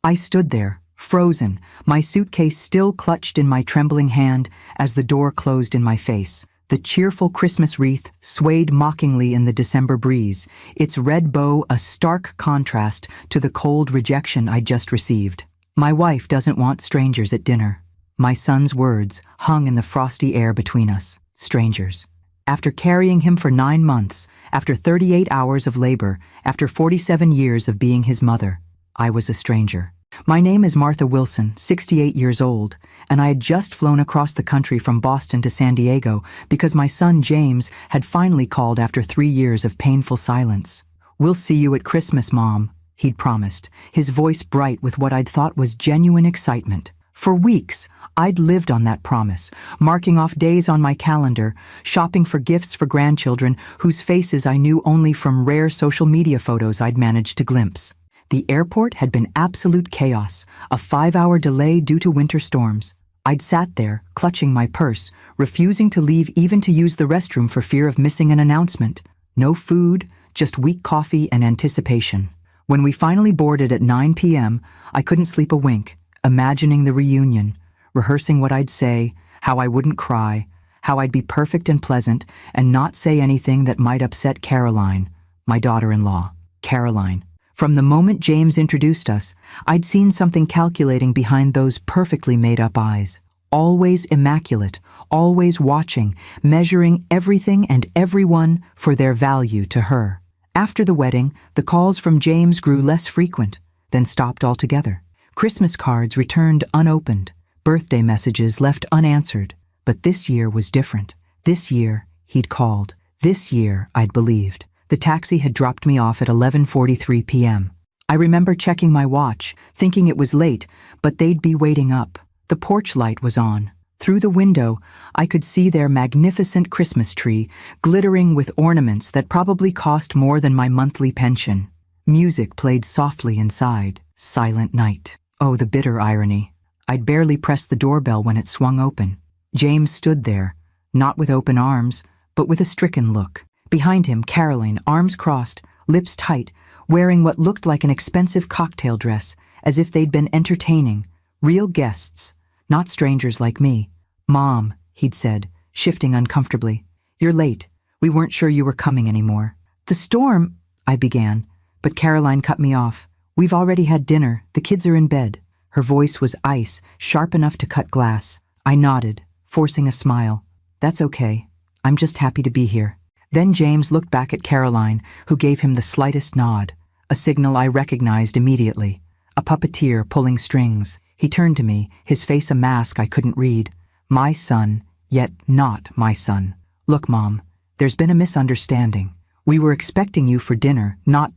I stood there, frozen, my suitcase still clutched in my trembling hand as the door closed in my face. The cheerful Christmas wreath swayed mockingly in the December breeze, its red bow a stark contrast to the cold rejection I'd just received. My wife doesn't want strangers at dinner. My son's words hung in the frosty air between us. Strangers. After carrying him for 9 months, after 38 hours of labor, after 47 years of being his mother, I was a stranger. My name is Martha Wilson, 68 years old, and I had just flown across the country from Boston to San Diego because my son James had finally called after 3 years of painful silence. "We'll see you at Christmas, Mom," he'd promised, his voice bright with what I'd thought was genuine excitement. For weeks, I'd lived on that promise, marking off days on my calendar, shopping for gifts for grandchildren whose faces I knew only from rare social media photos I'd managed to glimpse. The airport had been absolute chaos, a 5-hour delay due to winter storms. I'd sat there, clutching my purse, refusing to leave even to use the restroom for fear of missing an announcement. No food, just weak coffee and anticipation. When we finally boarded at 9 p.m., I couldn't sleep a wink, imagining the reunion, rehearsing what I'd say, how I wouldn't cry, how I'd be perfect and pleasant and not say anything that might upset Caroline, my daughter-in-law. Caroline. From the moment James introduced us, I'd seen something calculating behind those perfectly made-up eyes. Always immaculate, always watching, measuring everything and everyone for their value to her. After the wedding, the calls from James grew less frequent, then stopped altogether. Christmas cards returned unopened, birthday messages left unanswered. But this year was different. This year, he'd called. This year, I'd believed. The taxi had dropped me off at 11:43 p.m. I remember checking my watch, thinking it was late, but they'd be waiting up. The porch light was on. Through the window, I could see their magnificent Christmas tree, glittering with ornaments that probably cost more than my monthly pension. Music played softly inside. Silent night. Oh, the bitter irony. I'd barely pressed the doorbell when it swung open. James stood there, not with open arms, but with a stricken look. Behind him, Caroline, arms crossed, lips tight, wearing what looked like an expensive cocktail dress, as if they'd been entertaining. Real guests, not strangers like me. "Mom," he'd said, shifting uncomfortably. "You're late. We weren't sure you were coming anymore." "The storm," I began, but Caroline cut me off. "We've already had dinner. The kids are in bed." Her voice was ice, sharp enough to cut glass. I nodded, forcing a smile. "That's okay. I'm just happy to be here." Then James looked back at Caroline, who gave him the slightest nod, a signal I recognized immediately. A puppeteer pulling strings. He turned to me, his face a mask I couldn't read. My son, yet not my son. "Look, Mom, there's been a misunderstanding. We were expecting you for dinner, not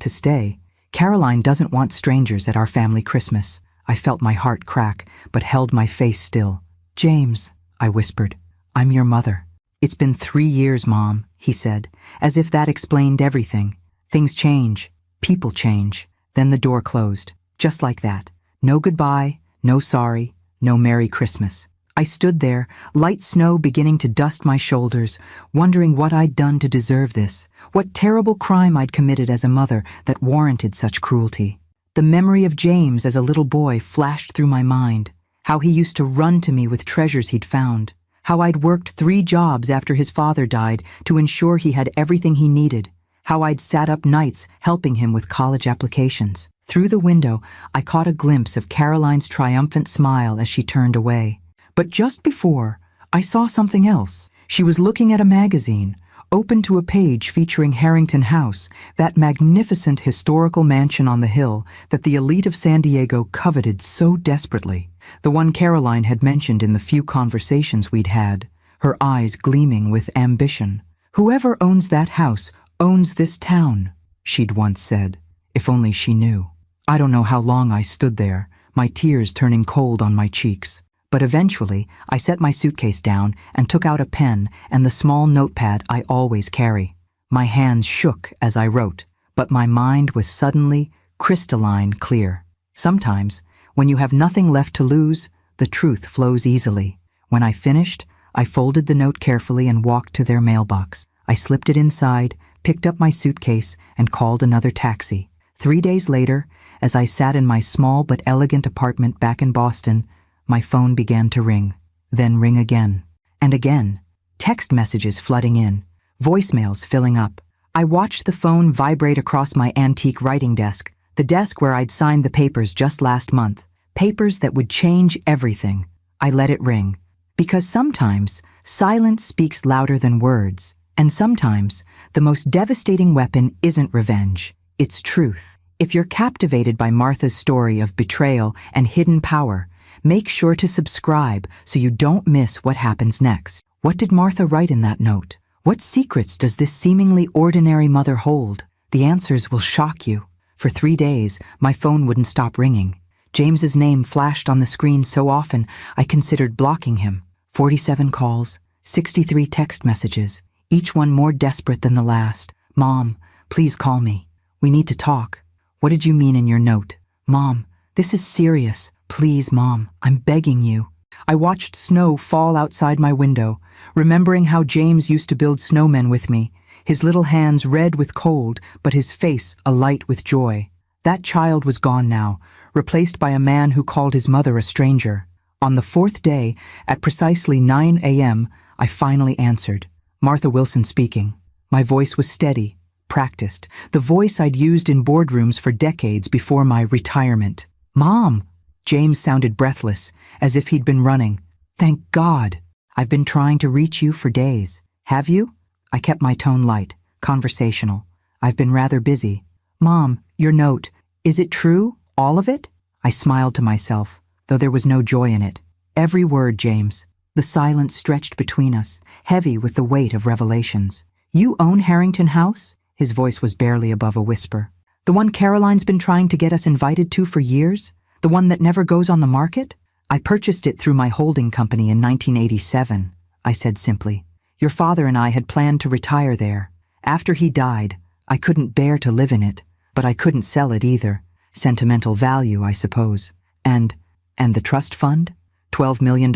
to stay. Caroline doesn't want strangers at our family Christmas." I felt my heart crack, but held my face still. "James," I whispered, "I'm your mother." "It's been 3 years, Mom," he said, as if that explained everything. Things change. People change. Then the door closed. Just like that. No goodbye, no sorry, no Merry Christmas. I stood there, light snow beginning to dust my shoulders, wondering what I'd done to deserve this, what terrible crime I'd committed as a mother that warranted such cruelty. The memory of James as a little boy flashed through my mind, how he used to run to me with treasures he'd found, how I'd worked 3 jobs after his father died to ensure he had everything he needed, how I'd sat up nights helping him with college applications. Through the window, I caught a glimpse of Caroline's triumphant smile as she turned away. But just before, I saw something else. She was looking at a magazine, open to a page featuring Harrington House, that magnificent historical mansion on the hill that the elite of San Diego coveted so desperately. The one Caroline had mentioned in the few conversations we'd had, her eyes gleaming with ambition. "Whoever owns that house owns this town," she'd once said. If only she knew. I don't know how long I stood there, my tears turning cold on my cheeks. But eventually, I set my suitcase down and took out a pen and the small notepad I always carry. My hands shook as I wrote, but my mind was suddenly crystalline clear. Sometimes, when you have nothing left to lose, the truth flows easily. When I finished, I folded the note carefully and walked to their mailbox. I slipped it inside, picked up my suitcase, and called another taxi. 3 days later, As I sat in my small but elegant apartment back in Boston, my phone began to ring, then ring again. And again. Text messages flooding in, voicemails filling up. I watched the phone vibrate across my antique writing desk, the desk where I'd signed the papers just last month, papers that would change everything. I let it ring. Because sometimes, silence speaks louder than words, and sometimes, the most devastating weapon isn't revenge, it's truth. If you're captivated by Martha's story of betrayal and hidden power, make sure to subscribe so you don't miss what happens next. What did Martha write in that note? What secrets does this seemingly ordinary mother hold? The answers will shock you. For 3 days, my phone wouldn't stop ringing. James's name flashed on the screen so often I considered blocking him. 47 calls, 63 text messages, each one more desperate than the last. Mom, please call me. We need to talk. What did you mean in your note? Mom, this is serious. Please, Mom, I'm begging you. I watched snow fall outside my window, remembering how James used to build snowmen with me, his little hands red with cold, but his face alight with joy. That child was gone now, replaced by a man who called his mother a stranger. On the 4th day, at precisely 9 a.m., I finally answered. Martha Wilson speaking. My voice was steady, practiced, the voice I'd used in boardrooms for decades before my retirement. Mom! James sounded breathless, as if he'd been running. Thank God! I've been trying to reach you for days. Have you? I kept my tone light, conversational. I've been rather busy. Mom, your note. Is it true? All of it? I smiled to myself, though there was no joy in it. Every word, James. The silence stretched between us, heavy with the weight of revelations. You own Harrington House? His voice was barely above a whisper. The one Caroline's been trying to get us invited to for years? The one that never goes on the market? I purchased it through my holding company in 1987, I said simply. Your father and I had planned to retire there. After he died, I couldn't bear to live in it, but I couldn't sell it either. Sentimental value, I suppose. And the trust fund? $12 million?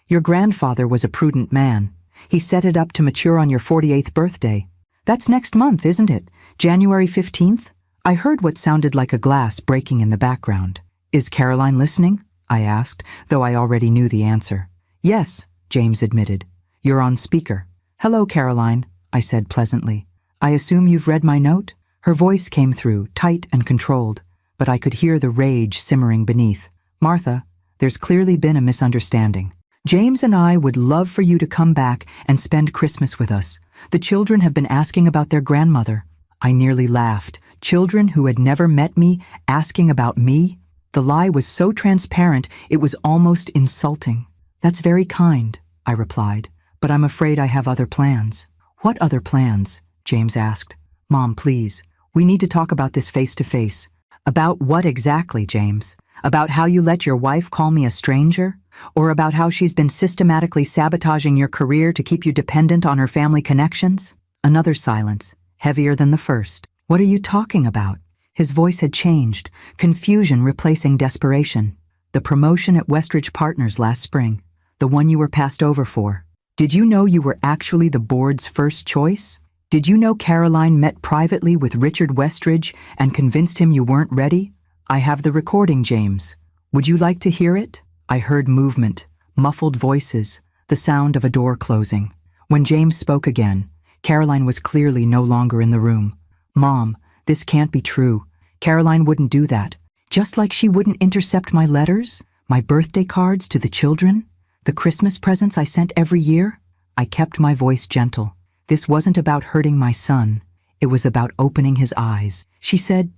Your grandfather was a prudent man. He set it up to mature on your 48th birthday. That's next month, isn't it? January 15th? I heard what sounded like a glass breaking in the background. Is Caroline listening? I asked, though I already knew the answer. Yes, James admitted. You're on speaker. Hello, Caroline, I said pleasantly. I assume you've read my note? Her voice came through, tight and controlled, but I could hear the rage simmering beneath. Martha, there's clearly been a misunderstanding. James and I would love for you to come back and spend Christmas with us. The children have been asking about their grandmother. I nearly laughed. Children who had never met me asking about me? The lie was so transparent it was almost insulting. That's very kind, I replied, but I'm afraid I have other plans. What other plans? James asked. Mom, please, we need to talk about this face to face. About what exactly, James? About how you let your wife call me a stranger? Or about how she's been systematically sabotaging your career to keep you dependent on her family connections? Another silence, heavier than the first. What are you talking about? His voice had changed, confusion replacing desperation. The promotion at Westridge Partners last spring, the one you were passed over for. Did you know you were actually the board's first choice? Did you know Caroline met privately with Richard Westridge and convinced him you weren't ready? I have the recording, James. Would you like to hear it? I heard movement, muffled voices, the sound of a door closing. When James spoke again, Caroline was clearly no longer in the room. Mom, this can't be true. Caroline wouldn't do that. Just like she wouldn't intercept my letters, my birthday cards to the children, the Christmas presents I sent every year. I kept my voice gentle. This wasn't about hurting my son. It was about opening his eyes. She said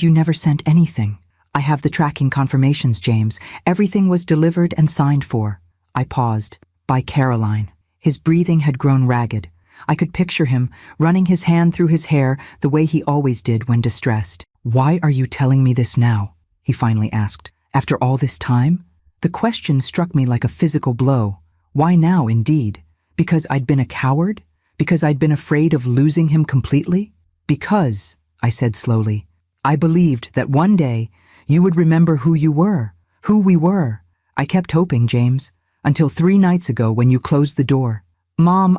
you never sent anything. I have the tracking confirmations, James. Everything was delivered and signed for. I paused. By Caroline. His breathing had grown ragged. I could picture him, running his hand through his hair the way he always did when distressed. Why are you telling me this now? He finally asked. After all this time? The question struck me like a physical blow. Why now, indeed? Because I'd been a coward? Because I'd been afraid of losing him completely? Because, I said slowly, I believed that one day you would remember who you were, who we were. I kept hoping, James, until 3 nights ago when you closed the door. Mom,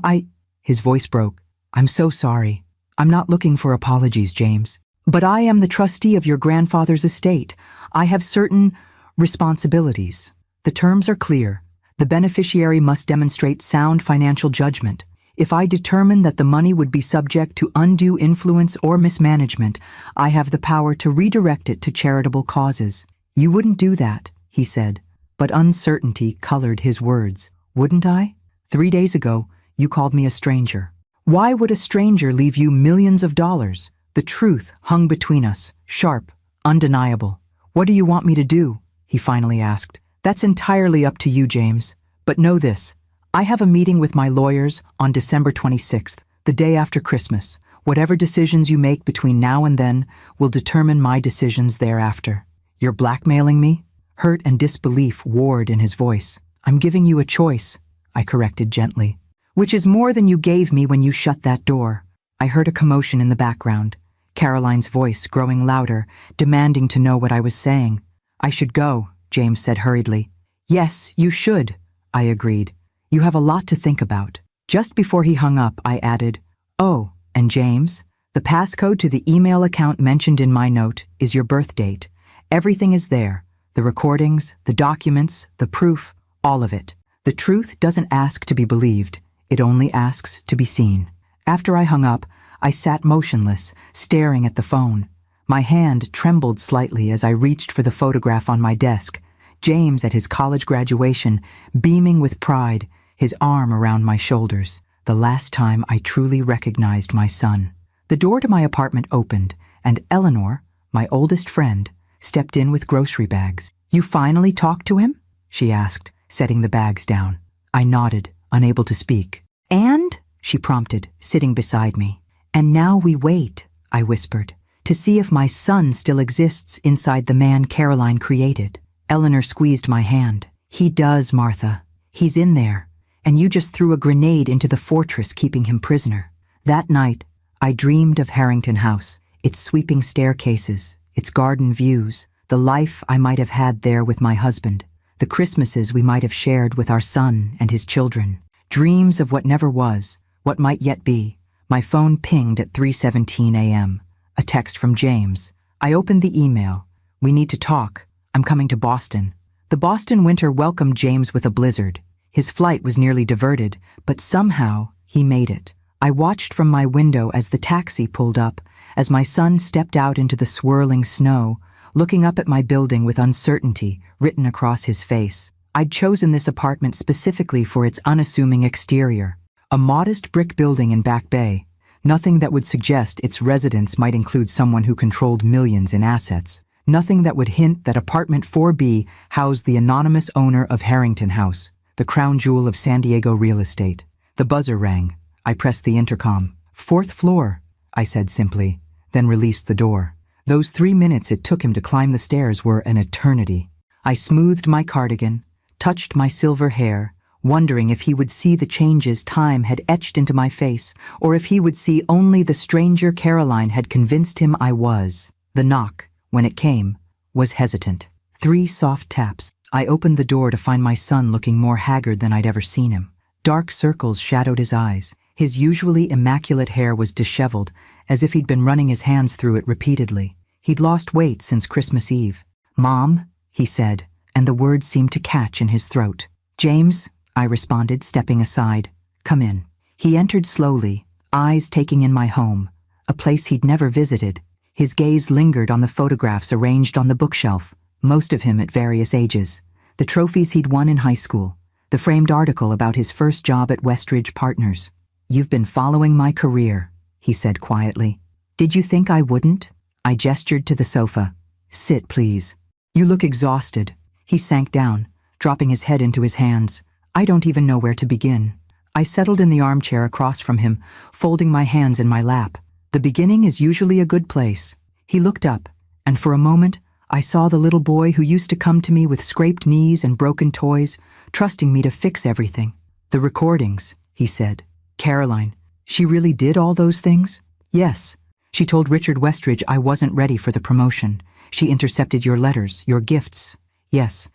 His voice broke. I'm so sorry. I'm not looking for apologies, James. But I am the trustee of your grandfather's estate. I have certain responsibilities. The terms are clear. The beneficiary must demonstrate sound financial judgment. If I determine that the money would be subject to undue influence or mismanagement, I have the power to redirect it to charitable causes. You wouldn't do that, he said, but uncertainty colored his words. Wouldn't I? 3 days ago, you called me a stranger. Why would a stranger leave you millions of dollars? The truth hung between us, sharp, undeniable. What do you want me to do? He finally asked. That's entirely up to you, James. But know this. I have a meeting with my lawyers on December 26th, the day after Christmas. Whatever decisions you make between now and then will determine my decisions thereafter. You're blackmailing me? Hurt and disbelief warred in his voice. I'm giving you a choice, I corrected gently. Which is more than you gave me when you shut that door. I heard a commotion in the background. Caroline's voice growing louder, demanding to know what I was saying. I should go, James said hurriedly. Yes, you should, I agreed. You have a lot to think about. Just before he hung up, I added, Oh, and James, the passcode to the email account mentioned in my note is your birth date. Everything is there. The recordings, the documents, the proof, all of it. The truth doesn't ask to be believed. It only asks to be seen. After I hung up, I sat motionless, staring at the phone. My hand trembled slightly as I reached for the photograph on my desk. James at his college graduation, beaming with pride, his arm around my shoulders. The last time I truly recognized my son. The door to my apartment opened, and Eleanor, my oldest friend, stepped in with grocery bags. You finally talked to him? She asked, setting the bags down. I nodded, unable to speak. And? She prompted, sitting beside me. And now we wait, I whispered, to see if my son still exists inside the man Caroline created. Eleanor squeezed my hand. He does, Martha. He's in there. And you just threw a grenade into the fortress keeping him prisoner. That night, I dreamed of Harrington House, its sweeping staircases, its garden views, the life I might have had there with my husband, the Christmases we might have shared with our son and his children. Dreams of what never was, what might yet be. My phone pinged at 3:17 a.m. A text from James. I opened the email. We need to talk. I'm coming to Boston. The Boston winter welcomed James with a blizzard. His flight was nearly diverted, but somehow he made it. I watched from my window as the taxi pulled up, as my son stepped out into the swirling snow, looking up at my building with uncertainty written across his face. I'd chosen this apartment specifically for its unassuming exterior. A modest brick building in Back Bay, nothing that would suggest its residents might include someone who controlled millions in assets. Nothing that would hint that apartment 4B housed the anonymous owner of Harrington House, the crown jewel of San Diego real estate. The buzzer rang. I pressed the intercom. 4th floor, I said simply, then released the door. Those 3 minutes it took him to climb the stairs were an eternity. I smoothed my cardigan, touched my silver hair, wondering if he would see the changes time had etched into my face, or if he would see only the stranger Caroline had convinced him I was. The knock, when it came, was hesitant. 3 soft taps. I opened the door to find my son looking more haggard than I'd ever seen him. Dark circles shadowed his eyes. His usually immaculate hair was disheveled, as if he'd been running his hands through it repeatedly. He'd lost weight since Christmas Eve. Mom, he said, and the words seemed to catch in his throat. James, I responded, stepping aside. Come in. He entered slowly, eyes taking in my home, a place he'd never visited. His gaze lingered on the photographs arranged on the bookshelf, most of him at various ages. The trophies he'd won in high school, the framed article about his first job at Westridge Partners. You've been following my career, he said quietly. Did you think I wouldn't? I gestured to the sofa. Sit, please. You look exhausted. He sank down, dropping his head into his hands. I don't even know where to begin. I settled in the armchair across from him, folding my hands in my lap. The beginning is usually a good place. He looked up, and for a moment, I saw the little boy who used to come to me with scraped knees and broken toys, trusting me to fix everything. The recordings, he said. Caroline, she really did all those things? Yes. She told Richard Westridge I wasn't ready for the promotion. She intercepted your letters, your gifts. Yes,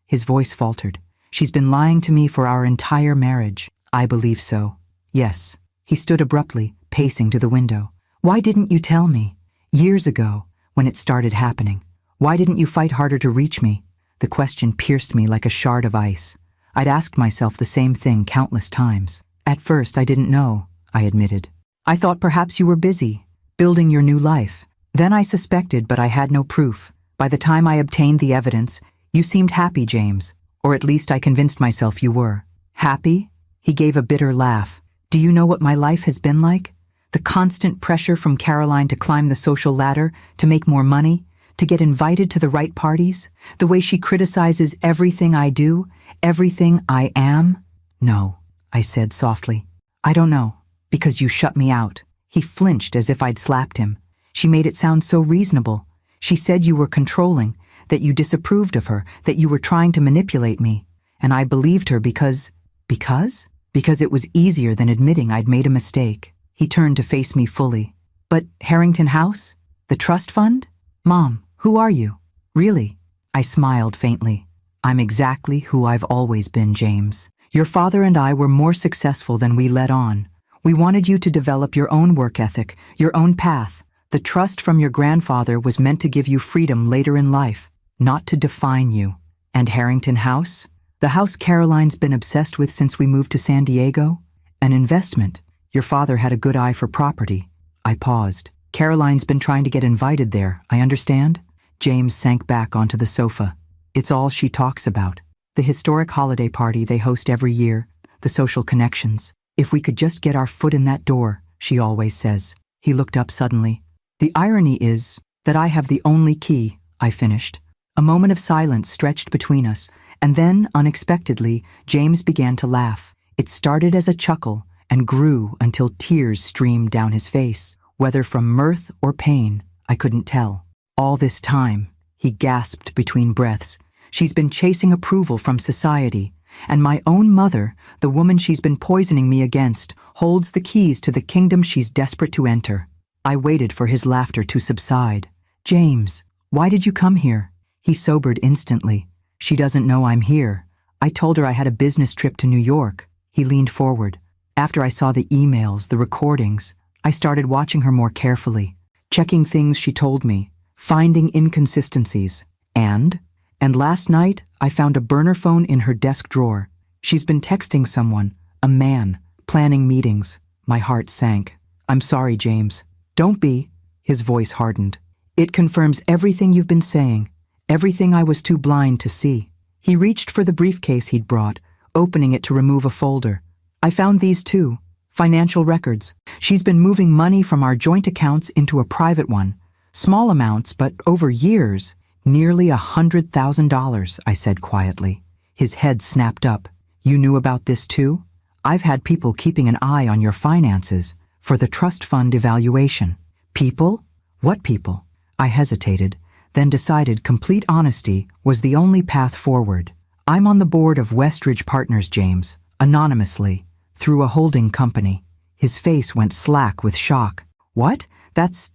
his voice faltered. She's been lying to me for our entire marriage. I believe so. Yes. He stood abruptly, pacing to the window. Why didn't you tell me? Years ago, when it started happening. Why didn't you fight harder to reach me? The question pierced me like a shard of ice. I'd asked myself the same thing countless times. At first, I didn't know, I admitted. I thought perhaps you were busy, building your new life. Then I suspected, but I had no proof. By the time I obtained the evidence, you seemed happy, James. Or at least I convinced myself you were. Happy? He gave a bitter laugh. Do you know what my life has been like? The constant pressure from Caroline to climb the social ladder, to make more money, to get invited to the right parties, the way she criticizes everything I do, everything I am. No, I said softly. I don't know, because you shut me out. He flinched as if I'd slapped him. She made it sound so reasonable. She said you were controlling, that you disapproved of her, that you were trying to manipulate me. And I believed her because it was easier than admitting I'd made a mistake. He turned to face me fully. But Harrington House? The trust fund? Mom, who are you? Really? I smiled faintly. I'm exactly who I've always been, James. Your father and I were more successful than we let on. We wanted you to develop your own work ethic, your own path. The trust from your grandfather was meant to give you freedom later in life, not to define you. And Harrington House? The house Caroline's been obsessed with since we moved to San Diego? An investment. Your father had a good eye for property. I paused. Caroline's been trying to get invited there, I understand? James sank back onto the sofa. It's all she talks about. The historic holiday party they host every year, the social connections. If we could just get our foot in that door, she always says. He looked up suddenly. The irony is that I have the only key, I finished. A moment of silence stretched between us, and then, unexpectedly, James began to laugh. It started as a chuckle and grew until tears streamed down his face. Whether from mirth or pain, I couldn't tell. All this time, he gasped between breaths, she's been chasing approval from society, and my own mother, the woman she's been poisoning me against, holds the keys to the kingdom she's desperate to enter. I waited for his laughter to subside. James, why did you come here? He sobered instantly. She doesn't know I'm here. I told her I had a business trip to New York. He leaned forward. After I saw the emails, the recordings, I started watching her more carefully, checking things she told me, finding inconsistencies. And last night, I found a burner phone in her desk drawer. She's been texting someone, a man, planning meetings. My heart sank. I'm sorry, James. Don't be. His voice hardened. It confirms everything you've been saying, everything I was too blind to see. He reached for the briefcase he'd brought, opening it to remove a folder. I found these too, financial records. She's been moving money from our joint accounts into a private one. Small amounts, but over years. Nearly $100,000, I said quietly. His head snapped up. You knew about this too? I've had people keeping an eye on your finances for the trust fund evaluation. People? What people? I hesitated, then decided complete honesty was the only path forward. I'm on the board of Westridge Partners, James, anonymously, through a holding company. His face went slack with shock. What? That's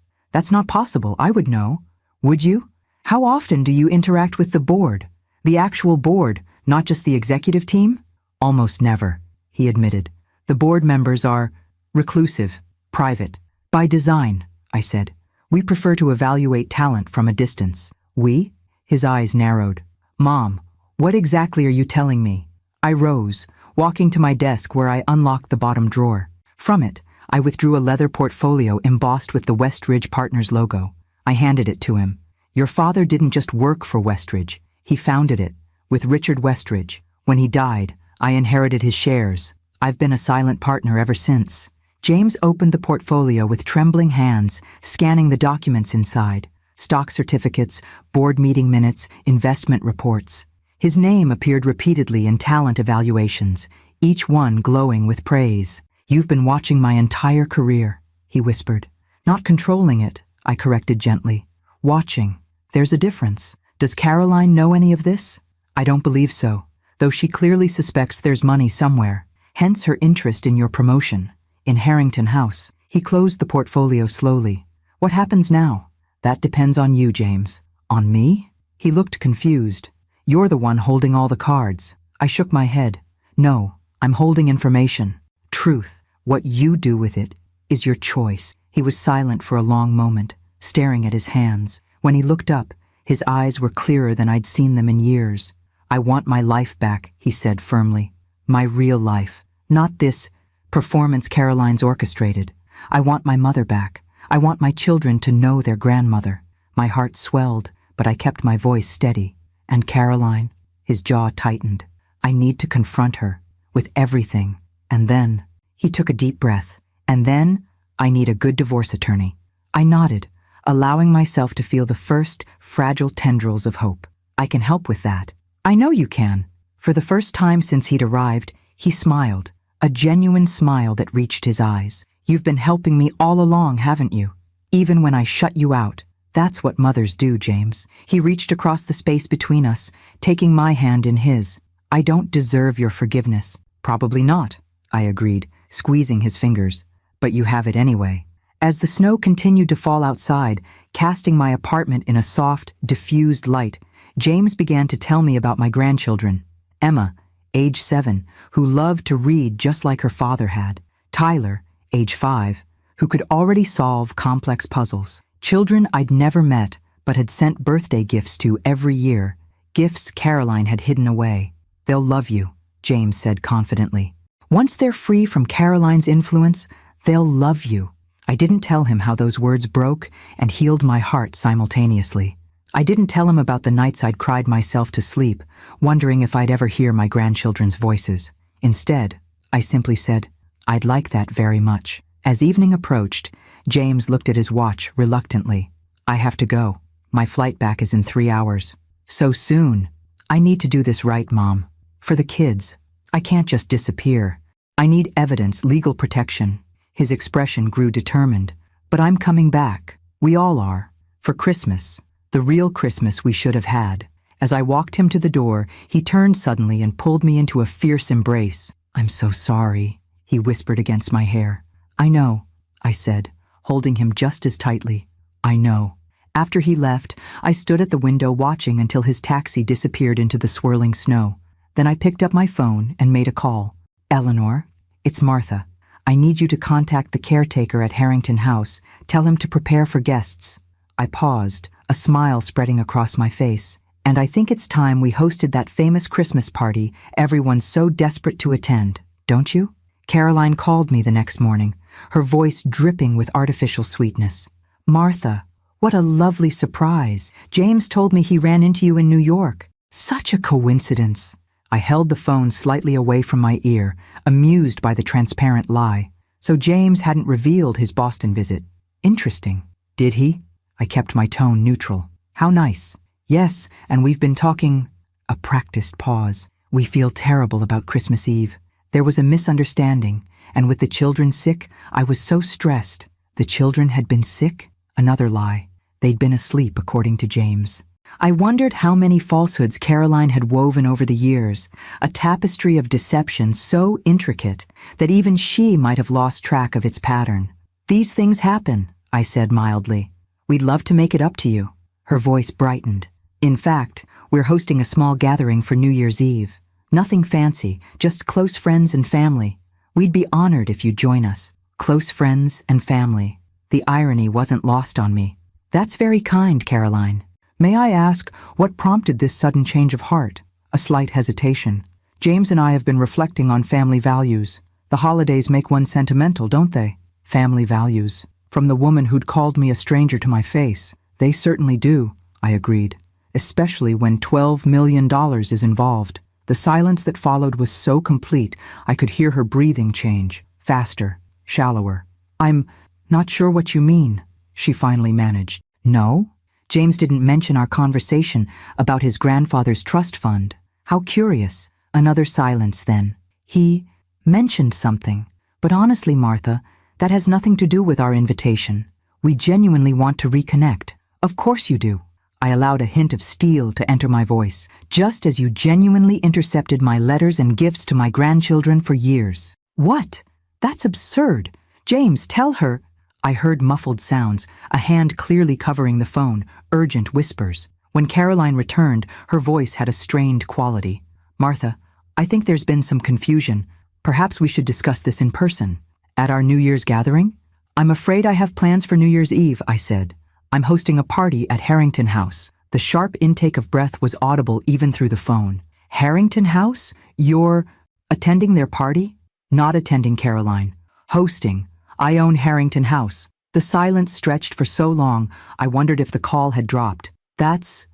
not possible. I would know. Would you? How often do you interact with the board? The actual board, not just the executive team? Almost never, he admitted. The board members are reclusive, private. By design, I said. We prefer to evaluate talent from a distance. We? His eyes narrowed. Mom, what exactly are you telling me? I rose, walking to my desk where I unlocked the bottom drawer. From it, I withdrew a leather portfolio embossed with the Westridge Partners logo. I handed it to him. Your father didn't just work for Westridge. He founded it, with Richard Westridge. When he died, I inherited his shares. I've been a silent partner ever since. James opened the portfolio with trembling hands, scanning the documents inside. Stock certificates, board meeting minutes, investment reports. His name appeared repeatedly in talent evaluations, each one glowing with praise. You've been watching my entire career, he whispered. Not controlling it, I corrected gently. Watching. There's a difference. Does Caroline know any of this? I don't believe so, though she clearly suspects there's money somewhere. Hence her interest in your promotion. In Harrington House. He closed the portfolio slowly. What happens now? That depends on you, James. On me? He looked confused. You're the one holding all the cards. I shook my head. No, I'm holding information. Truth. What you do with it is your choice. He was silent for a long moment. staring at his hands. When he looked up, his eyes were clearer than I'd seen them in years. "I want my life back," he said firmly. "My real life. Not this performance Caroline's orchestrated. I want my mother back. I want my children to know their grandmother." My heart swelled, but I kept my voice steady. "And Caroline?" His jaw tightened. "I need to confront her, with everything. And then," he took a deep breath, "and then I need a good divorce attorney." I nodded, allowing myself to feel the first fragile tendrils of hope. "I can help with that." "I know you can." For the first time since he'd arrived, he smiled, a genuine smile that reached his eyes. "You've been helping me all along, haven't you? Even when I shut you out. That's what mothers do, James." He reached across the space between us, taking my hand in his. "I don't deserve your forgiveness." "Probably not," I agreed, squeezing his fingers. "But you have it anyway." As the snow continued to fall outside, casting my apartment in a soft, diffused light, James began to tell me about my grandchildren. Emma, age 7, who loved to read just like her father had. Tyler, age 5, who could already solve complex puzzles. Children I'd never met, but had sent birthday gifts to every year. Gifts Caroline had hidden away. "They'll love you," James said confidently. "Once they're free from Caroline's influence, they'll love you." I didn't tell him how those words broke and healed my heart simultaneously. I didn't tell him about the nights I'd cried myself to sleep, wondering if I'd ever hear my grandchildren's voices. Instead, I simply said, "I'd like that very much." As evening approached, James looked at his watch reluctantly. "I have to go. My flight back is in 3 hours." "So soon?" "I need to do this right, Mom. For the kids. I can't just disappear. I need evidence, legal protection." His expression grew determined. "But I'm coming back. We all are. For Christmas. The real Christmas we should have had." As I walked him to the door, he turned suddenly and pulled me into a fierce embrace. "I'm so sorry," he whispered against my hair. "I know," I said, holding him just as tightly. "I know." After he left, I stood at the window watching until his taxi disappeared into the swirling snow. Then I picked up my phone and made a call. "Eleanor, it's Martha. I need you to contact the caretaker at Harrington House. Tell him to prepare for guests." I paused, a smile spreading across my face. "And I think it's time we hosted that famous Christmas party everyone's so desperate to attend, don't you?" Caroline called me the next morning, her voice dripping with artificial sweetness. "Martha, what a lovely surprise. James told me he ran into you in New York. Such a coincidence." I held the phone slightly away from my ear, amused by the transparent lie. So James hadn't revealed his Boston visit. Interesting. "Did he?" I kept my tone neutral. "How nice." "Yes, and we've been talking—" A practiced pause. "We feel terrible about Christmas Eve. There was a misunderstanding, and with the children sick, I was so stressed." The children had been sick? Another lie. They'd been asleep, according to James. I wondered how many falsehoods Caroline had woven over the years, a tapestry of deception so intricate that even she might have lost track of its pattern. "These things happen," I said mildly. "We'd love to make it up to you." Her voice brightened. "In fact, we're hosting a small gathering for New Year's Eve. Nothing fancy, just close friends and family. We'd be honored if you'd join us." Close friends and family. The irony wasn't lost on me. "That's very kind, Caroline. May I ask what prompted this sudden change of heart?" A slight hesitation. "James and I have been reflecting on family values. The holidays make one sentimental, don't they?" Family values. From the woman who'd called me a stranger to my face. "They certainly do," I agreed. "Especially when $12 million is involved." The silence that followed was so complete, I could hear her breathing change. Faster, shallower. "I'm not sure what you mean," she finally managed. "No?" James didn't mention our conversation about his grandfather's trust fund. How curious. Another silence then. "He mentioned something. But honestly, Martha, that has nothing to do with our invitation. We genuinely want to reconnect." "Of course you do." I allowed a hint of steel to enter my voice, "just as you genuinely intercepted my letters and gifts to my grandchildren for years." "What? That's absurd. James, tell her." I heard muffled sounds, a hand clearly covering the phone, urgent whispers. When Caroline returned, her voice had a strained quality. "Martha, I think there's been some confusion. Perhaps we should discuss this in person." "At our New Year's gathering?" "I'm afraid I have plans for New Year's Eve," I said. I'm hosting a party at Harrington House. The sharp intake of breath was audible even through the phone. Harrington House? You're attending their party? Not attending, Caroline. Hosting. I own Harrington House. The silence stretched for so long, I wondered if the call had dropped. That's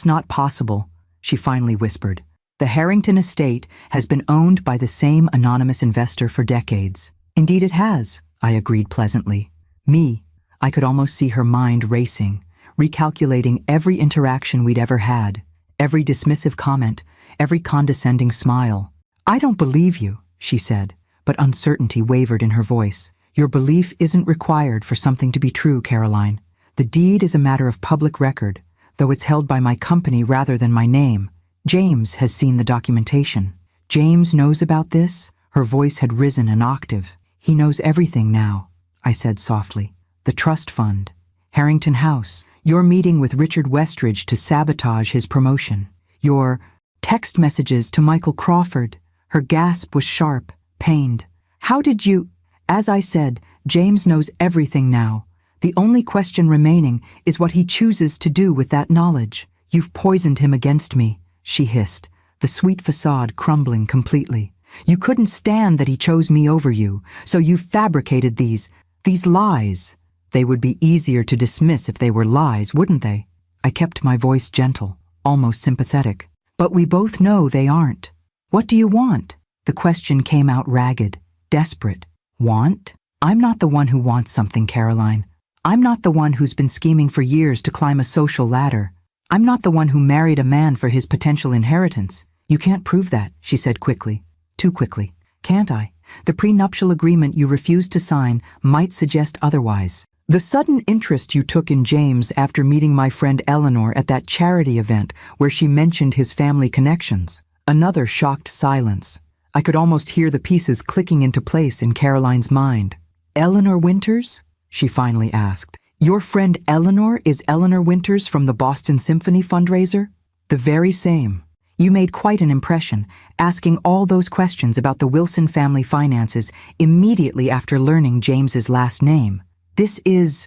not possible, she finally whispered. The Harrington estate has been owned by the same anonymous investor for decades. Indeed it has, I agreed pleasantly. I could almost see her mind racing, recalculating every interaction we'd ever had, every dismissive comment, every condescending smile. I don't believe you, she said, but uncertainty wavered in her voice. Your belief isn't required for something to be true, Caroline. The deed is a matter of public record, though it's held by my company rather than my name. James has seen the documentation. James knows about this? Her voice had risen an octave. He knows everything now, I said softly. The trust fund, Harrington House, your meeting with Richard Westridge to sabotage his promotion, your text messages to Michael Crawford. Her gasp was sharp, pained. How did you... As I said, James knows everything now. The only question remaining is what he chooses to do with that knowledge. You've poisoned him against me, she hissed, the sweet facade crumbling completely. You couldn't stand that he chose me over you, so you fabricated these lies. They would be easier to dismiss if they were lies, wouldn't they? I kept my voice gentle, almost sympathetic. But we both know they aren't. What do you want? The question came out ragged, desperate. Want? I'm not the one who wants something, Caroline. I'm not the one who's been scheming for years to climb a social ladder. I'm not the one who married a man for his potential inheritance. You can't prove that, she said quickly. Too quickly. Can't I? The prenuptial agreement you refused to sign might suggest otherwise. The sudden interest you took in James after meeting my friend Eleanor at that charity event where she mentioned his family connections. Another shocked silence. I could almost hear the pieces clicking into place in Caroline's mind. Eleanor Winters? She finally asked. Your friend Eleanor is Eleanor Winters from the Boston Symphony fundraiser? The very same. You made quite an impression, asking all those questions about the Wilson family finances immediately after learning James's last name. This is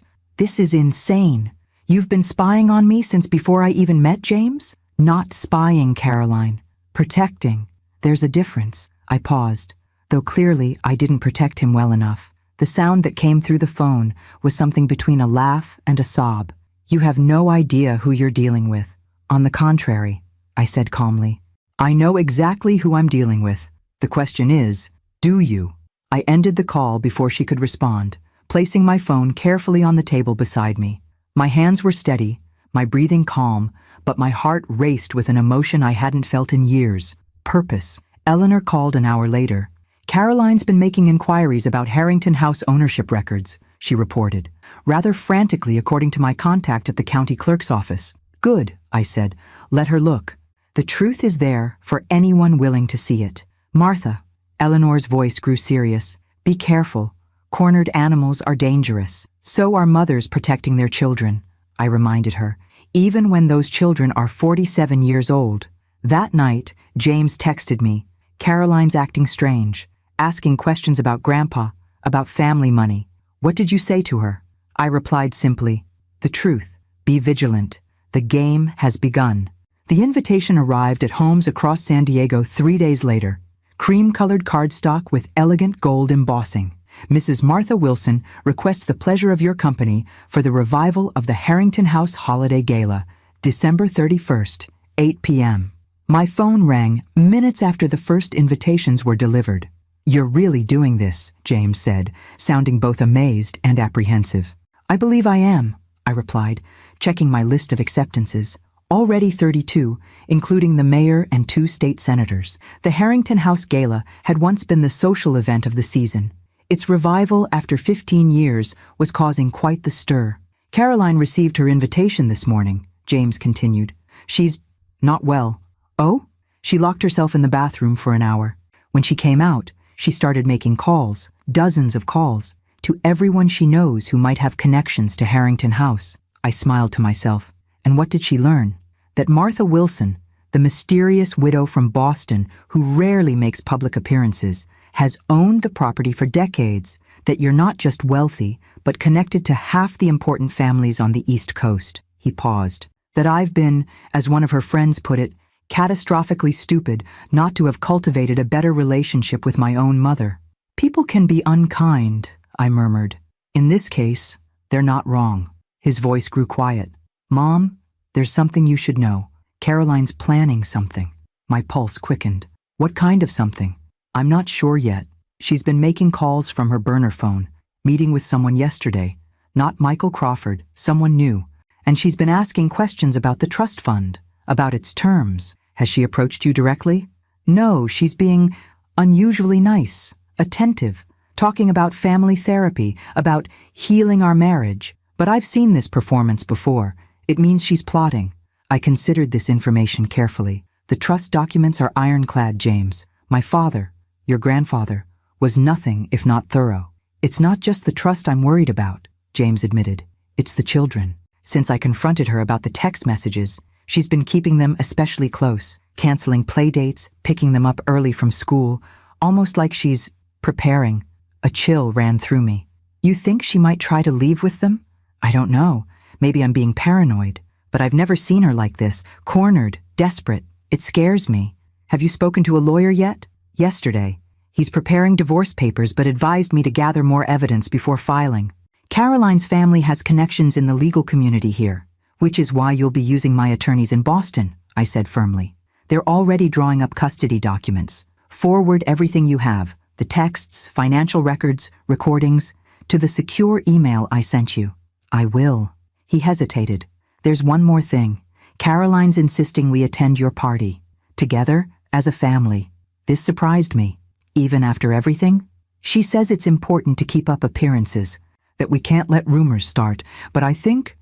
insane. You've been spying on me since before I even met James? Not spying, Caroline. Protecting. There's a difference. I paused, though clearly I didn't protect him well enough. The sound that came through the phone was something between a laugh and a sob. You have no idea who you're dealing with. On the contrary, I said calmly. I know exactly who I'm dealing with. The question is, do you? I ended the call before she could respond, placing my phone carefully on the table beside me. My hands were steady, my breathing calm, but my heart raced with an emotion I hadn't felt in years. Purpose. Eleanor called an hour later. Caroline's been making inquiries about Harrington House ownership records, she reported, rather frantically according to my contact at the county clerk's office. Good, I said. Let her look. The truth is there for anyone willing to see it. Martha, Eleanor's voice grew serious. Be careful. Cornered animals are dangerous. So are mothers protecting their children, I reminded her, even when those children are 47 years old. That night, James texted me. Caroline's acting strange, asking questions about Grandpa, about family money. What did you say to her? I replied simply, the truth. Be vigilant. The game has begun. The invitation arrived at homes across San Diego 3 days later. Cream-colored cardstock with elegant gold embossing. Mrs. Martha Wilson requests the pleasure of your company for the revival of the Harrington House Holiday Gala, December 31st, 8 p.m. My phone rang minutes after the first invitations were delivered. You're really doing this, James said, sounding both amazed and apprehensive. I believe I am, I replied, checking my list of acceptances. Already 32, including the mayor and 2 state senators. The Harrington House Gala had once been the social event of the season. Its revival after 15 years was causing quite the stir. Caroline received her invitation this morning, James continued. She's not well. Oh? She locked herself in the bathroom for an hour. When she came out, she started making calls, dozens of calls, to everyone she knows who might have connections to Harrington House. I smiled to myself. And what did she learn? That Martha Wilson, the mysterious widow from Boston who rarely makes public appearances, has owned the property for decades, that you're not just wealthy, but connected to half the important families on the East Coast. He paused. That I've been, as one of her friends put it, catastrophically stupid not to have cultivated a better relationship with my own mother. People can be unkind, I murmured. In this case, they're not wrong. His voice grew quiet. Mom, there's something you should know. Caroline's planning something. My pulse quickened. What kind of something? I'm not sure yet. She's been making calls from her burner phone, meeting with someone yesterday. Not Michael Crawford, someone new. And she's been asking questions about the trust fund, about its terms. Has she approached you directly? No, she's being unusually nice, attentive, talking about family therapy, about healing our marriage. But I've seen this performance before. It means she's plotting. I considered this information carefully. The trust documents are ironclad, James. My father, your grandfather, was nothing if not thorough. It's not just the trust I'm worried about, James admitted. It's the children. Since I confronted her about the text messages, she's been keeping them especially close, canceling play dates, picking them up early from school, almost like she's preparing. A chill ran through me. You think she might try to leave with them? I don't know. Maybe I'm being paranoid. But I've never seen her like this, cornered, desperate. It scares me. Have you spoken to a lawyer yet? Yesterday. He's preparing divorce papers but advised me to gather more evidence before filing. Caroline's family has connections in the legal community here, which is why you'll be using my attorneys in Boston, I said firmly. They're already drawing up custody documents. Forward everything you have, the texts, financial records, recordings, to the secure email I sent you. I will. He hesitated. There's one more thing. Caroline's insisting we attend your party. Together, as a family. This surprised me. Even after everything? She says it's important to keep up appearances, that we can't let rumors start, but I think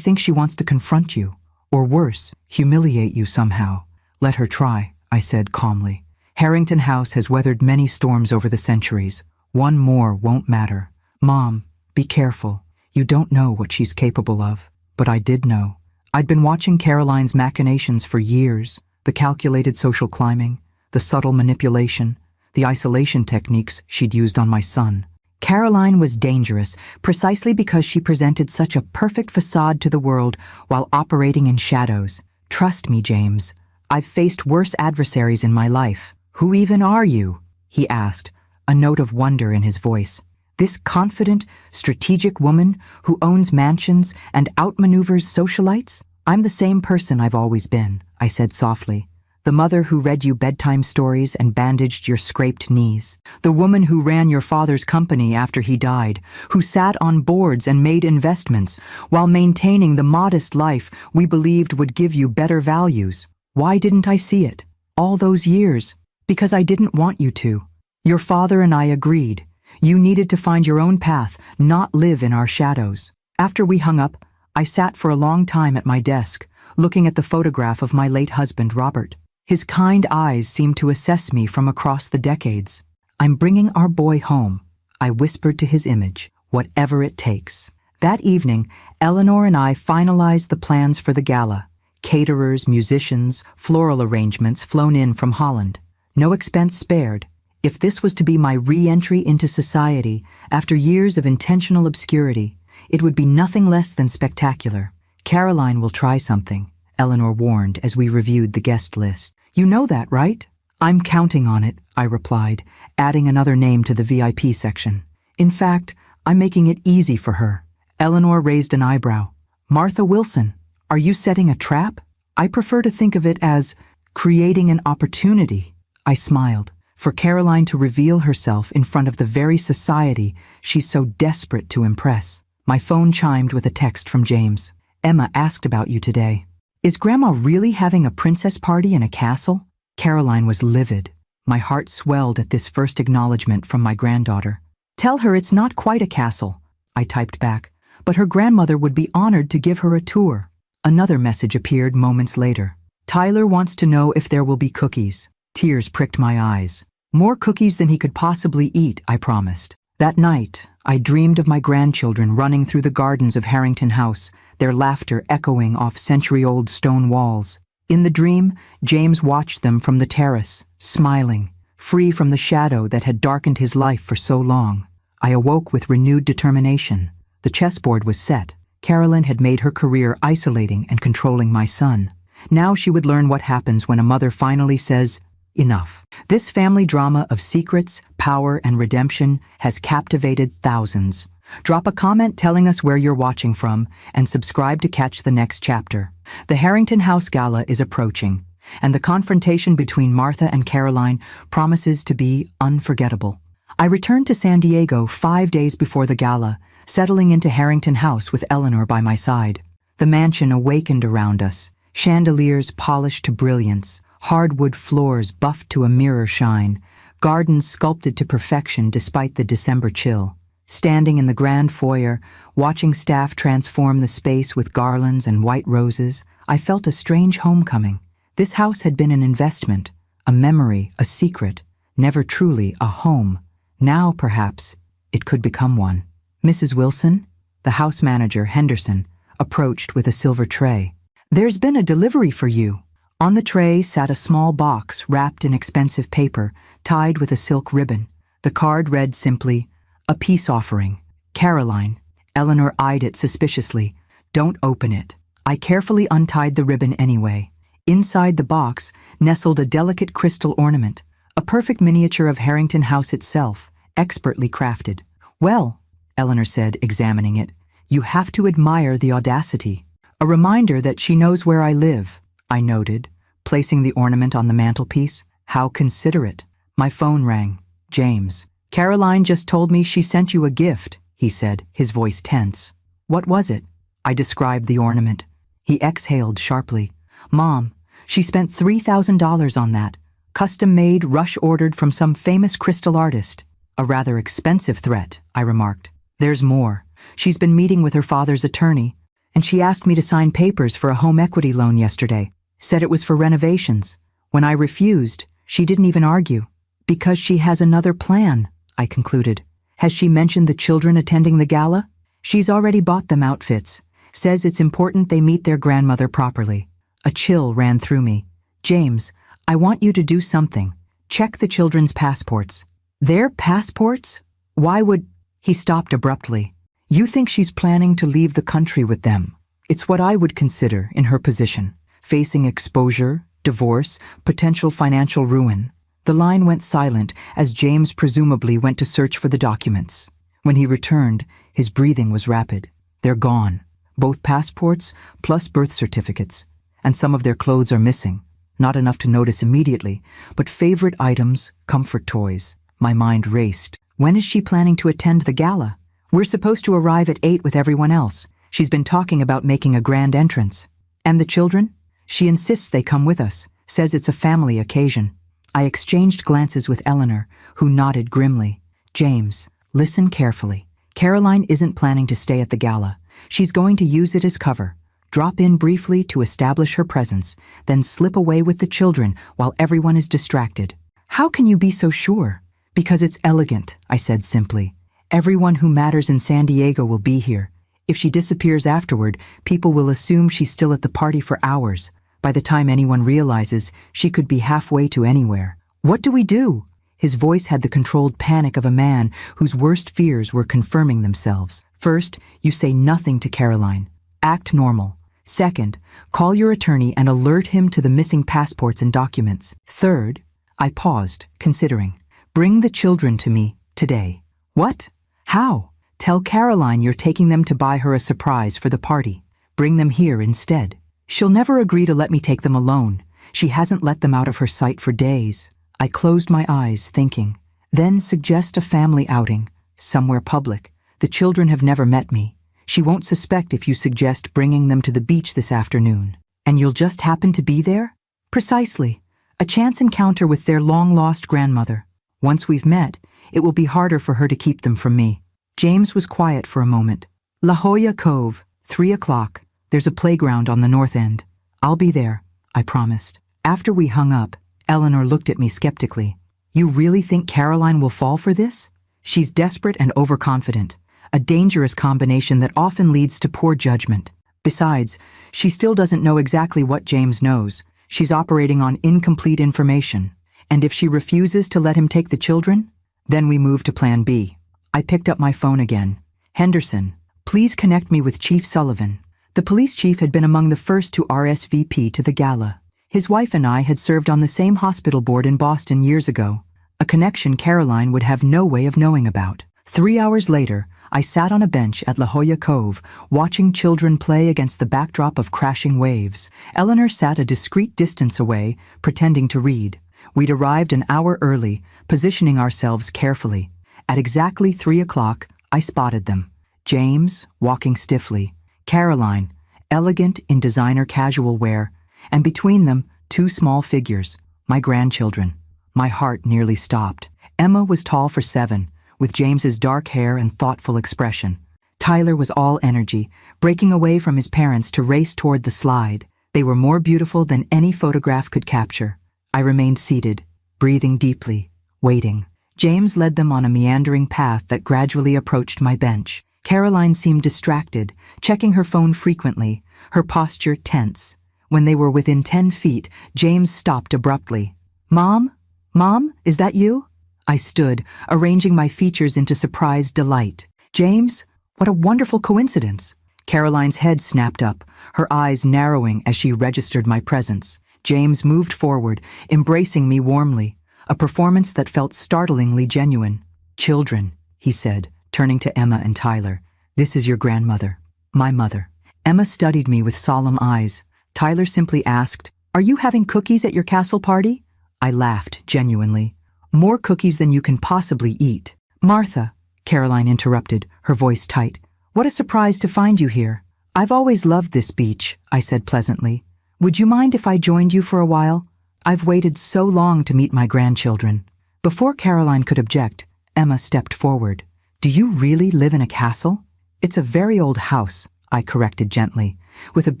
she wants to confront you, or worse, humiliate you somehow. Let her try, I said calmly. Harrington House has weathered many storms over the centuries. One more won't matter. Mom, be careful. You don't know what she's capable of. But I did know. I'd been watching Caroline's machinations for years, the calculated social climbing, the subtle manipulation, the isolation techniques she'd used on my son. Caroline was dangerous precisely because she presented such a perfect facade to the world while operating in shadows. Trust me, James. I've faced worse adversaries in my life. Who even are you? He asked, a note of wonder in his voice. This confident, strategic woman who owns mansions and outmaneuvers socialites? I'm the same person I've always been, I said softly. The mother who read you bedtime stories and bandaged your scraped knees. The woman who ran your father's company after he died, who sat on boards and made investments while maintaining the modest life we believed would give you better values. Why didn't I see it? All those years. Because I didn't want you to. Your father and I agreed. You needed to find your own path, not live in our shadows. After we hung up, I sat for a long time at my desk, looking at the photograph of my late husband, Robert. His kind eyes seemed to assess me from across the decades. I'm bringing our boy home, I whispered to his image, whatever it takes. That evening, Eleanor and I finalized the plans for the gala. Caterers, musicians, floral arrangements flown in from Holland. No expense spared. If this was to be my re-entry into society after years of intentional obscurity, it would be nothing less than spectacular. Caroline will try something, Eleanor warned as we reviewed the guest list. You know that, right? I'm counting on it, I replied, adding another name to the VIP section. In fact, I'm making it easy for her. Eleanor raised an eyebrow. Martha Wilson, are you setting a trap? I prefer to think of it as creating an opportunity. I smiled. For Caroline to reveal herself in front of the very society she's so desperate to impress. My phone chimed with a text from James. Emma asked about you today. Is Grandma really having a princess party in a castle? Caroline was livid. My heart swelled at this first acknowledgement from my granddaughter. Tell her it's not quite a castle, I typed back, but her grandmother would be honored to give her a tour. Another message appeared moments later. Tyler wants to know if there will be cookies. Tears pricked my eyes. More cookies than he could possibly eat, I promised. That night, I dreamed of my grandchildren running through the gardens of Harrington House, their laughter echoing off century-old stone walls. In the dream, James watched them from the terrace, smiling, free from the shadow that had darkened his life for so long. I awoke with renewed determination. The chessboard was set. Carolyn had made her career isolating and controlling my son. Now she would learn what happens when a mother finally says, enough. This family drama of secrets, power, and redemption has captivated thousands. Drop a comment telling us where you're watching from, and subscribe to catch the next chapter. The Harrington House Gala is approaching, and the confrontation between Martha and Caroline promises to be unforgettable. I returned to San Diego 5 days before the gala, settling into Harrington House with Eleanor by my side. The mansion awakened around us, chandeliers polished to brilliance, hardwood floors buffed to a mirror shine, gardens sculpted to perfection despite the December chill. Standing in the grand foyer, watching staff transform the space with garlands and white roses, I felt a strange homecoming. This house had been an investment, a memory, a secret, never truly a home. Now, perhaps, it could become one. Mrs. Wilson, the house manager, Henderson, approached with a silver tray. "There's been a delivery for you." On the tray sat a small box wrapped in expensive paper, tied with a silk ribbon. The card read simply, "A peace offering. Caroline." Eleanor eyed it suspiciously. "Don't open it." I carefully untied the ribbon anyway. Inside the box nestled a delicate crystal ornament, a perfect miniature of Harrington House itself, expertly crafted. "Well," Eleanor said, examining it, "you have to admire the audacity." "A reminder that she knows where I live," I noted, placing the ornament on the mantelpiece. "How considerate." My phone rang. James. "Caroline just told me she sent you a gift," he said, his voice tense. "What was it?" I described the ornament. He exhaled sharply. "Mom, she spent $3,000 on that. Custom-made, rush-ordered from some famous crystal artist." "A rather expensive threat," I remarked. "There's more. She's been meeting with her father's attorney, and she asked me to sign papers for a home equity loan yesterday. Said it was for renovations. When I refused, she didn't even argue. Because she has another plan," I concluded. "Has she mentioned the children attending the gala?" "She's already bought them outfits. Says it's important they meet their grandmother properly." A chill ran through me. "James, I want you to do something. Check the children's passports." "Their passports? Why would—" He stopped abruptly. "You think she's planning to leave the country with them? It's what I would consider in her position. Facing exposure, divorce, potential financial ruin." The line went silent as James presumably went to search for the documents. When he returned, his breathing was rapid. "They're gone. Both passports plus birth certificates. And some of their clothes are missing. Not enough to notice immediately, but favorite items, comfort toys." My mind raced. When is she planning to attend the gala? We're supposed to arrive at 8 with everyone else. She's been talking about making a grand entrance. And the children? She insists they come with us, says it's a family occasion. I exchanged glances with Eleanor, who nodded grimly. "James, listen carefully. Caroline isn't planning to stay at the gala. She's going to use it as cover. Drop in briefly to establish her presence, then slip away with the children while everyone is distracted." "How can you be so sure?" "Because it's elegant," I said simply. "Everyone who matters in San Diego will be here. If she disappears afterward, people will assume she's still at the party for hours. By the time anyone realizes, she could be halfway to anywhere. What do we do?" His voice had the controlled panic of a man whose worst fears were confirming themselves. "First, you say nothing to Caroline. Act normal. Second, call your attorney and alert him to the missing passports and documents. Third," I paused, considering, "bring the children to me today." "What? How?" "Tell Caroline you're taking them to buy her a surprise for the party. Bring them here instead. She'll never agree to let me take them alone. She hasn't let them out of her sight for days." I closed my eyes, thinking. "Then suggest a family outing, somewhere public. The children have never met me. She won't suspect if you suggest bringing them to the beach this afternoon. And you'll just happen to be there?" "Precisely. A chance encounter with their long-lost grandmother. Once we've met, it will be harder for her to keep them from me." James was quiet for a moment. "La Jolla Cove, 3 o'clock. There's a playground on the north end. I'll be there," I promised. After we hung up, Eleanor looked at me skeptically. "You really think Caroline will fall for this? She's desperate and overconfident, a dangerous combination that often leads to poor judgment. Besides, she still doesn't know exactly what James knows. She's operating on incomplete information. And if she refuses to let him take the children, then we move to Plan B." I picked up my phone again. "Henderson, Please connect me with Chief Sullivan. The police chief had been among the first to RSVP to the gala. His wife and I had served on the same hospital board in Boston years ago, a connection Caroline would have no way of knowing about. 3 hours later, I sat on a bench at La Jolla Cove, watching children play against the backdrop of crashing waves. Eleanor sat a discreet distance away, pretending to read. We'd arrived an hour early, positioning ourselves carefully. At exactly 3 o'clock, I spotted them. James, walking stiffly. Caroline, elegant in designer casual wear. And between them, 2 small figures, my grandchildren. My heart nearly stopped. Emma was tall for 7, with James's dark hair and thoughtful expression. Tyler was all energy, breaking away from his parents to race toward the slide. They were more beautiful than any photograph could capture. I remained seated, breathing deeply, waiting. James led them on a meandering path that gradually approached my bench. Caroline seemed distracted, checking her phone frequently, her posture tense. When they were within 10 feet, James stopped abruptly. "Mom? Mom, is that you?" I stood, arranging my features into surprised delight. "James, what a wonderful coincidence." Caroline's head snapped up, her eyes narrowing as she registered my presence. James moved forward, embracing me warmly, a performance that felt startlingly genuine. "Children," he said, turning to Emma and Tyler, "this is your grandmother, my mother." Emma studied me with solemn eyes. Tyler simply asked, "Are you having cookies at your castle party?" I laughed genuinely. "More cookies than you can possibly eat." "Martha," Caroline interrupted, her voice tight, "what a surprise to find you here." "I've always loved this beach," I said pleasantly. "Would you mind if I joined you for a while? I've waited so long to meet my grandchildren." Before Caroline could object, Emma stepped forward. "Do you really live in a castle?" "It's a very old house," I corrected gently, "with a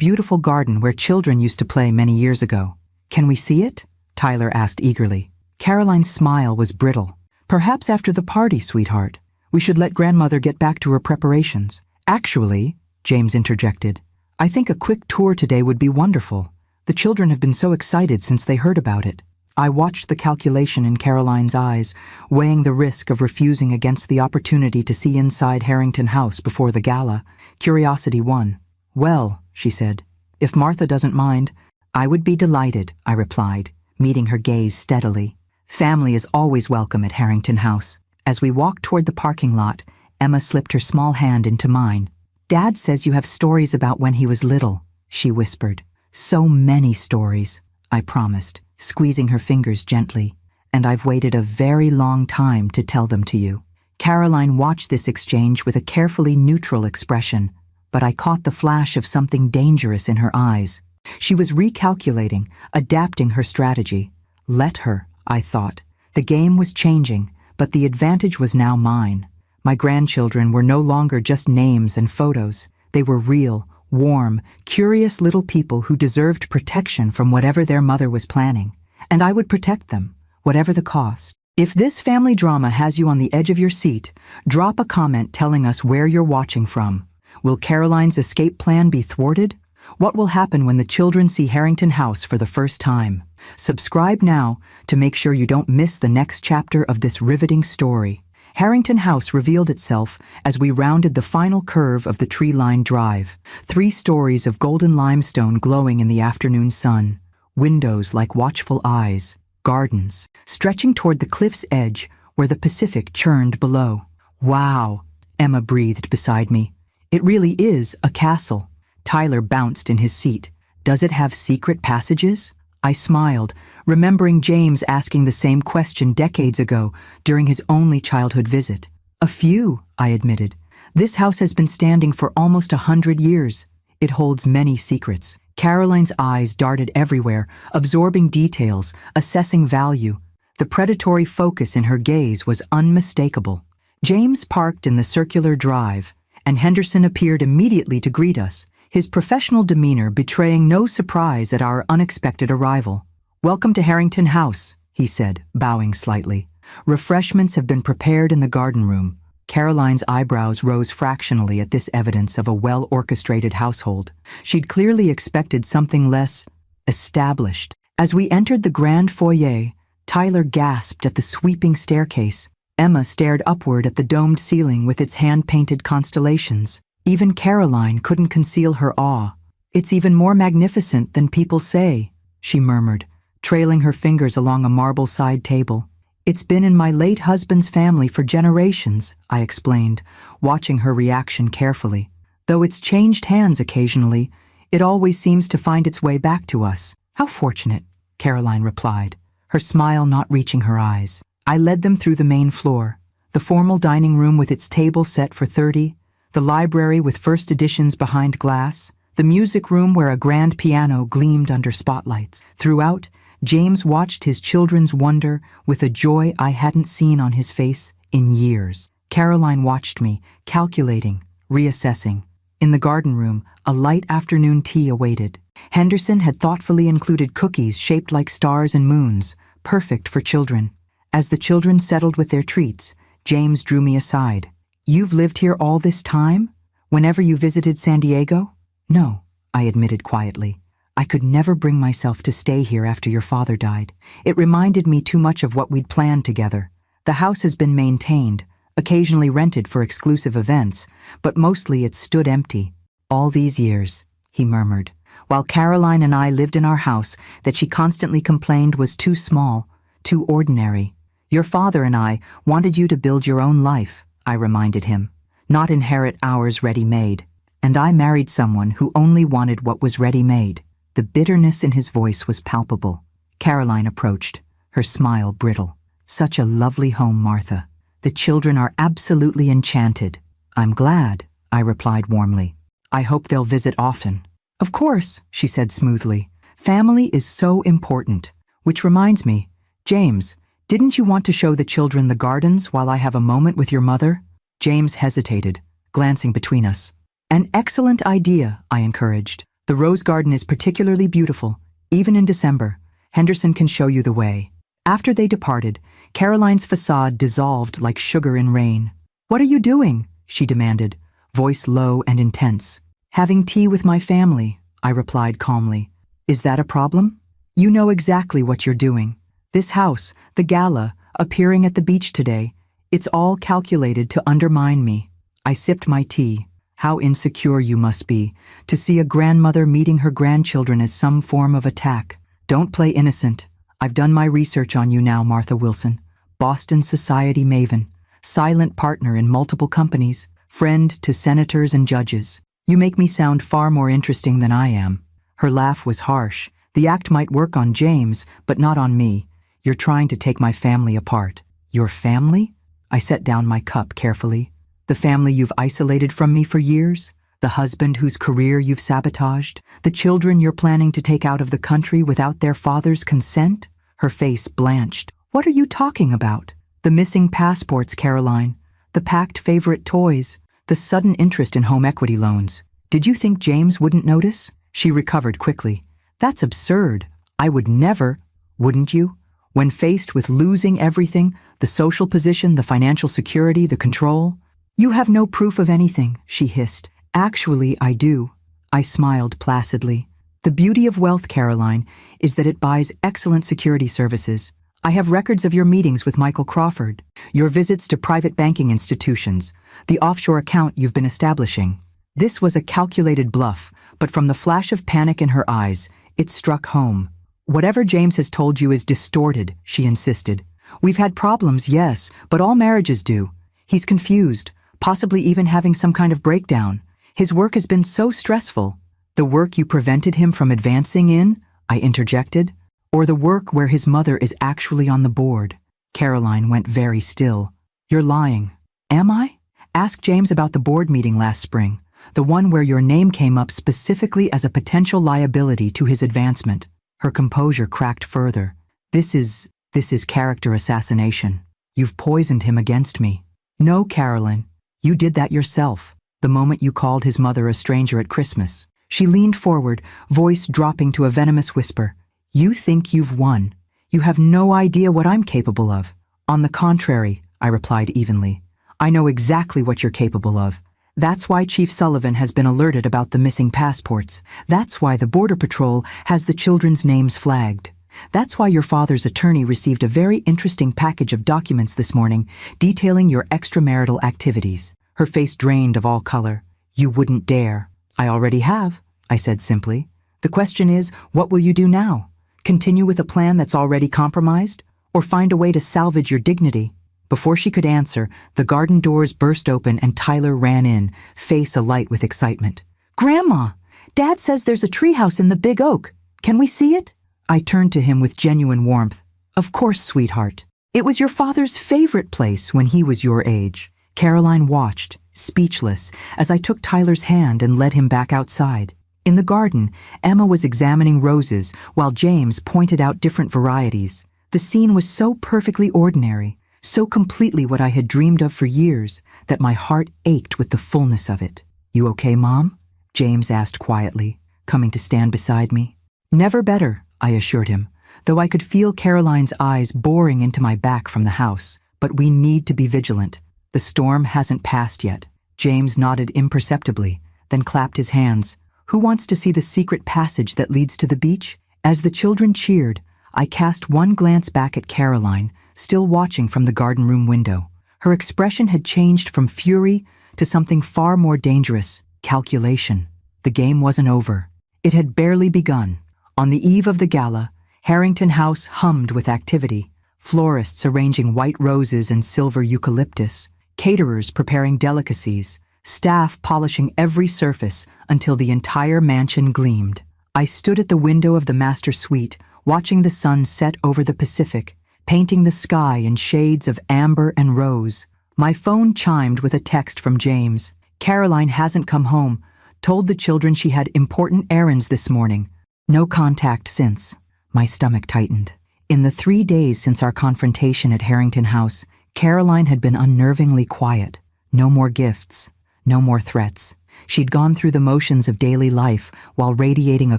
beautiful garden where children used to play many years ago." "Can we see it?" Tyler asked eagerly. Caroline's smile was brittle. "Perhaps after the party, sweetheart. We should let grandmother get back to her preparations." "Actually," James interjected, "I think a quick tour today would be wonderful. The children have been so excited since they heard about it." I watched the calculation in Caroline's eyes, weighing the risk of refusing against the opportunity to see inside Harrington House before the gala. Curiosity won. "Well," she said, "if Martha doesn't mind." "I would be delighted," I replied, meeting her gaze steadily. "Family is always welcome at Harrington House." As we walked toward the parking lot, Emma slipped her small hand into mine. "Dad says you have stories about when he was little," she whispered. "So many stories," I promised, squeezing her fingers gently. "And I've waited a very long time to tell them to you." Caroline watched this exchange with a carefully neutral expression, but I caught the flash of something dangerous in her eyes. She was recalculating, adapting her strategy. Let her, I thought. The game was changing, but the advantage was now mine. My grandchildren were no longer just names and photos. They were real, warm, curious little people who deserved protection from whatever their mother was planning. And I would protect them, whatever the cost. If this family drama has you on the edge of your seat, drop a comment telling us where you're watching from. Will Caroline's escape plan be thwarted? What will happen when the children see Harrington House for the first time? Subscribe now to make sure you don't miss the next chapter of this riveting story. Harrington House revealed itself as we rounded the final curve of the tree-lined drive. 3 stories of golden limestone glowing in the afternoon sun. Windows like watchful eyes. Gardens, stretching toward the cliff's edge where the Pacific churned below. "Wow," Emma breathed beside me. "It really is a castle." Tyler bounced in his seat. "Does it have secret passages?" I smiled, remembering James asking the same question decades ago during his only childhood visit. "A few," I admitted. "This house has been standing for almost 100 years. It holds many secrets." Caroline's eyes darted everywhere, absorbing details, assessing value. The predatory focus in her gaze was unmistakable. James parked in the circular drive, and Henderson appeared immediately to greet us, his professional demeanor betraying no surprise at our unexpected arrival. "Welcome to Harrington House," he said, bowing slightly. "Refreshments have been prepared in the garden room." Caroline's eyebrows rose fractionally at this evidence of a well-orchestrated household. She'd clearly expected something less established. As we entered the grand foyer, Tyler gasped at the sweeping staircase. Emma stared upward at the domed ceiling with its hand-painted constellations. Even Caroline couldn't conceal her awe. "It's even more magnificent than people say," she murmured, trailing her fingers along a marble side table. "It's been in my late husband's family for generations," I explained, watching her reaction carefully. "Though it's changed hands occasionally, it always seems to find its way back to us." "How fortunate," Caroline replied, her smile not reaching her eyes. I led them through the main floor, the formal dining room with its table set for 30, the library with first editions behind glass, the music room where a grand piano gleamed under spotlights. Throughout, James watched his children's wonder with a joy I hadn't seen on his face in years. Caroline watched me, calculating, reassessing. In the garden room, a light afternoon tea awaited. Henderson had thoughtfully included cookies shaped like stars and moons, perfect for children. As the children settled with their treats, James drew me aside. "You've lived here all this time? Whenever you visited San Diego?" "No," I admitted quietly. "I could never bring myself to stay here after your father died. It reminded me too much of what we'd planned together. The house has been maintained, occasionally rented for exclusive events, but mostly it's stood empty. All these years," he murmured, "while Caroline and I lived in our house that she constantly complained was too small, too ordinary. Your father and I wanted you to build your own life," I reminded him, "not inherit ours ready-made. And I married someone who only wanted what was ready-made." The bitterness in his voice was palpable. Caroline approached, her smile brittle. "Such a lovely home, Martha. The children are absolutely enchanted." "I'm glad," I replied warmly. "I hope they'll visit often." "Of course," she said smoothly. "Family is so important. Which reminds me, James, didn't you want to show the children the gardens while I have a moment with your mother?" James hesitated, glancing between us. "An excellent idea," I encouraged. "The rose garden is particularly beautiful, even in December. Henderson can show you the way." After they departed, Caroline's facade dissolved like sugar in rain. "What are you doing?" she demanded, voice low and intense. "Having tea with my family," I replied calmly. "Is that a problem?" "You know exactly what you're doing. This house, the gala, appearing at the beach today, it's all calculated to undermine me." I sipped my tea. "How insecure you must be, to see a grandmother meeting her grandchildren as some form of attack. Don't play innocent. I've done my research on you now, Martha Wilson. Boston society maven, silent partner in multiple companies, friend to senators and judges. You make me sound far more interesting than I am." Her laugh was harsh. "The act might work on James, but not on me. You're trying to take my family apart." "Your family?" I set down my cup carefully. "The family you've isolated from me for years? The husband whose career you've sabotaged? The children you're planning to take out of the country without their father's consent?" Her face blanched. "What are you talking about?" "The missing passports, Caroline. The packed favorite toys. The sudden interest in home equity loans. Did you think James wouldn't notice?" She recovered quickly. "That's absurd. I would never." "Wouldn't you? When faced with losing everything, the social position, the financial security, the control?" "You have no proof of anything," she hissed. "Actually, I do." I smiled placidly. "The beauty of wealth, Caroline, is that it buys excellent security services. I have records of your meetings with Michael Crawford, your visits to private banking institutions, the offshore account you've been establishing." This was a calculated bluff, but from the flash of panic in her eyes, it struck home. "Whatever James has told you is distorted," she insisted. "We've had problems, yes, but all marriages do. He's confused, possibly even having some kind of breakdown. His work has been so stressful." "The work you prevented him from advancing in?" I interjected. "Or the work where his mother is actually on the board?" Caroline went very still. "You're lying." "Am I? Ask James about the board meeting last spring, the one where your name came up specifically as a potential liability to his advancement." Her composure cracked further. This is character assassination. You've poisoned him against me." "No, Carolyn. You did that yourself, the moment you called his mother a stranger at Christmas." She leaned forward, voice dropping to a venomous whisper. "You think you've won. You have no idea what I'm capable of." "On the contrary," I replied evenly. "I know exactly what you're capable of. That's why Chief Sullivan has been alerted about the missing passports. That's why the Border Patrol has the children's names flagged. That's why your father's attorney received a very interesting package of documents this morning detailing your extramarital activities." Her face drained of all color. You wouldn't dare. I already have, I said simply. The question is, what will you do now? Continue with a plan that's already compromised? Or find a way to salvage your dignity? Before she could answer, the garden doors burst open and Tyler ran in, face alight with excitement. Grandma! Dad says there's a treehouse in the big oak. Can we see it? I turned to him with genuine warmth. Of course, sweetheart. It was your father's favorite place when he was your age. Caroline watched, speechless, as I took Tyler's hand and led him back outside. In the garden, Emma was examining roses while James pointed out different varieties. The scene was so perfectly ordinary, so completely what I had dreamed of for years, that my heart ached with the fullness of it. You okay, Mom? James asked quietly, coming to stand beside me. Never better, I assured him, though I could feel Caroline's eyes boring into my back from the house. But we need to be vigilant. The storm hasn't passed yet. James nodded imperceptibly, then clapped his hands. Who wants to see the secret passage that leads to the beach? As the children cheered, I cast one glance back at Caroline, still watching from the garden room window. Her expression had changed from fury to something far more dangerous, calculation. The game wasn't over. It had barely begun. On the eve of the gala, Harrington House hummed with activity. Florists arranging white roses and silver eucalyptus, caterers preparing delicacies, staff polishing every surface until the entire mansion gleamed. I stood at the window of the master suite, watching the sun set over the Pacific, painting the sky in shades of amber and rose. My phone chimed with a text from James. Caroline hasn't come home. Told the children she had important errands this morning. No contact since. My stomach tightened. In the 3 days since our confrontation at Harrington House, Caroline had been unnervingly quiet. No more gifts. No more threats. She'd gone through the motions of daily life while radiating a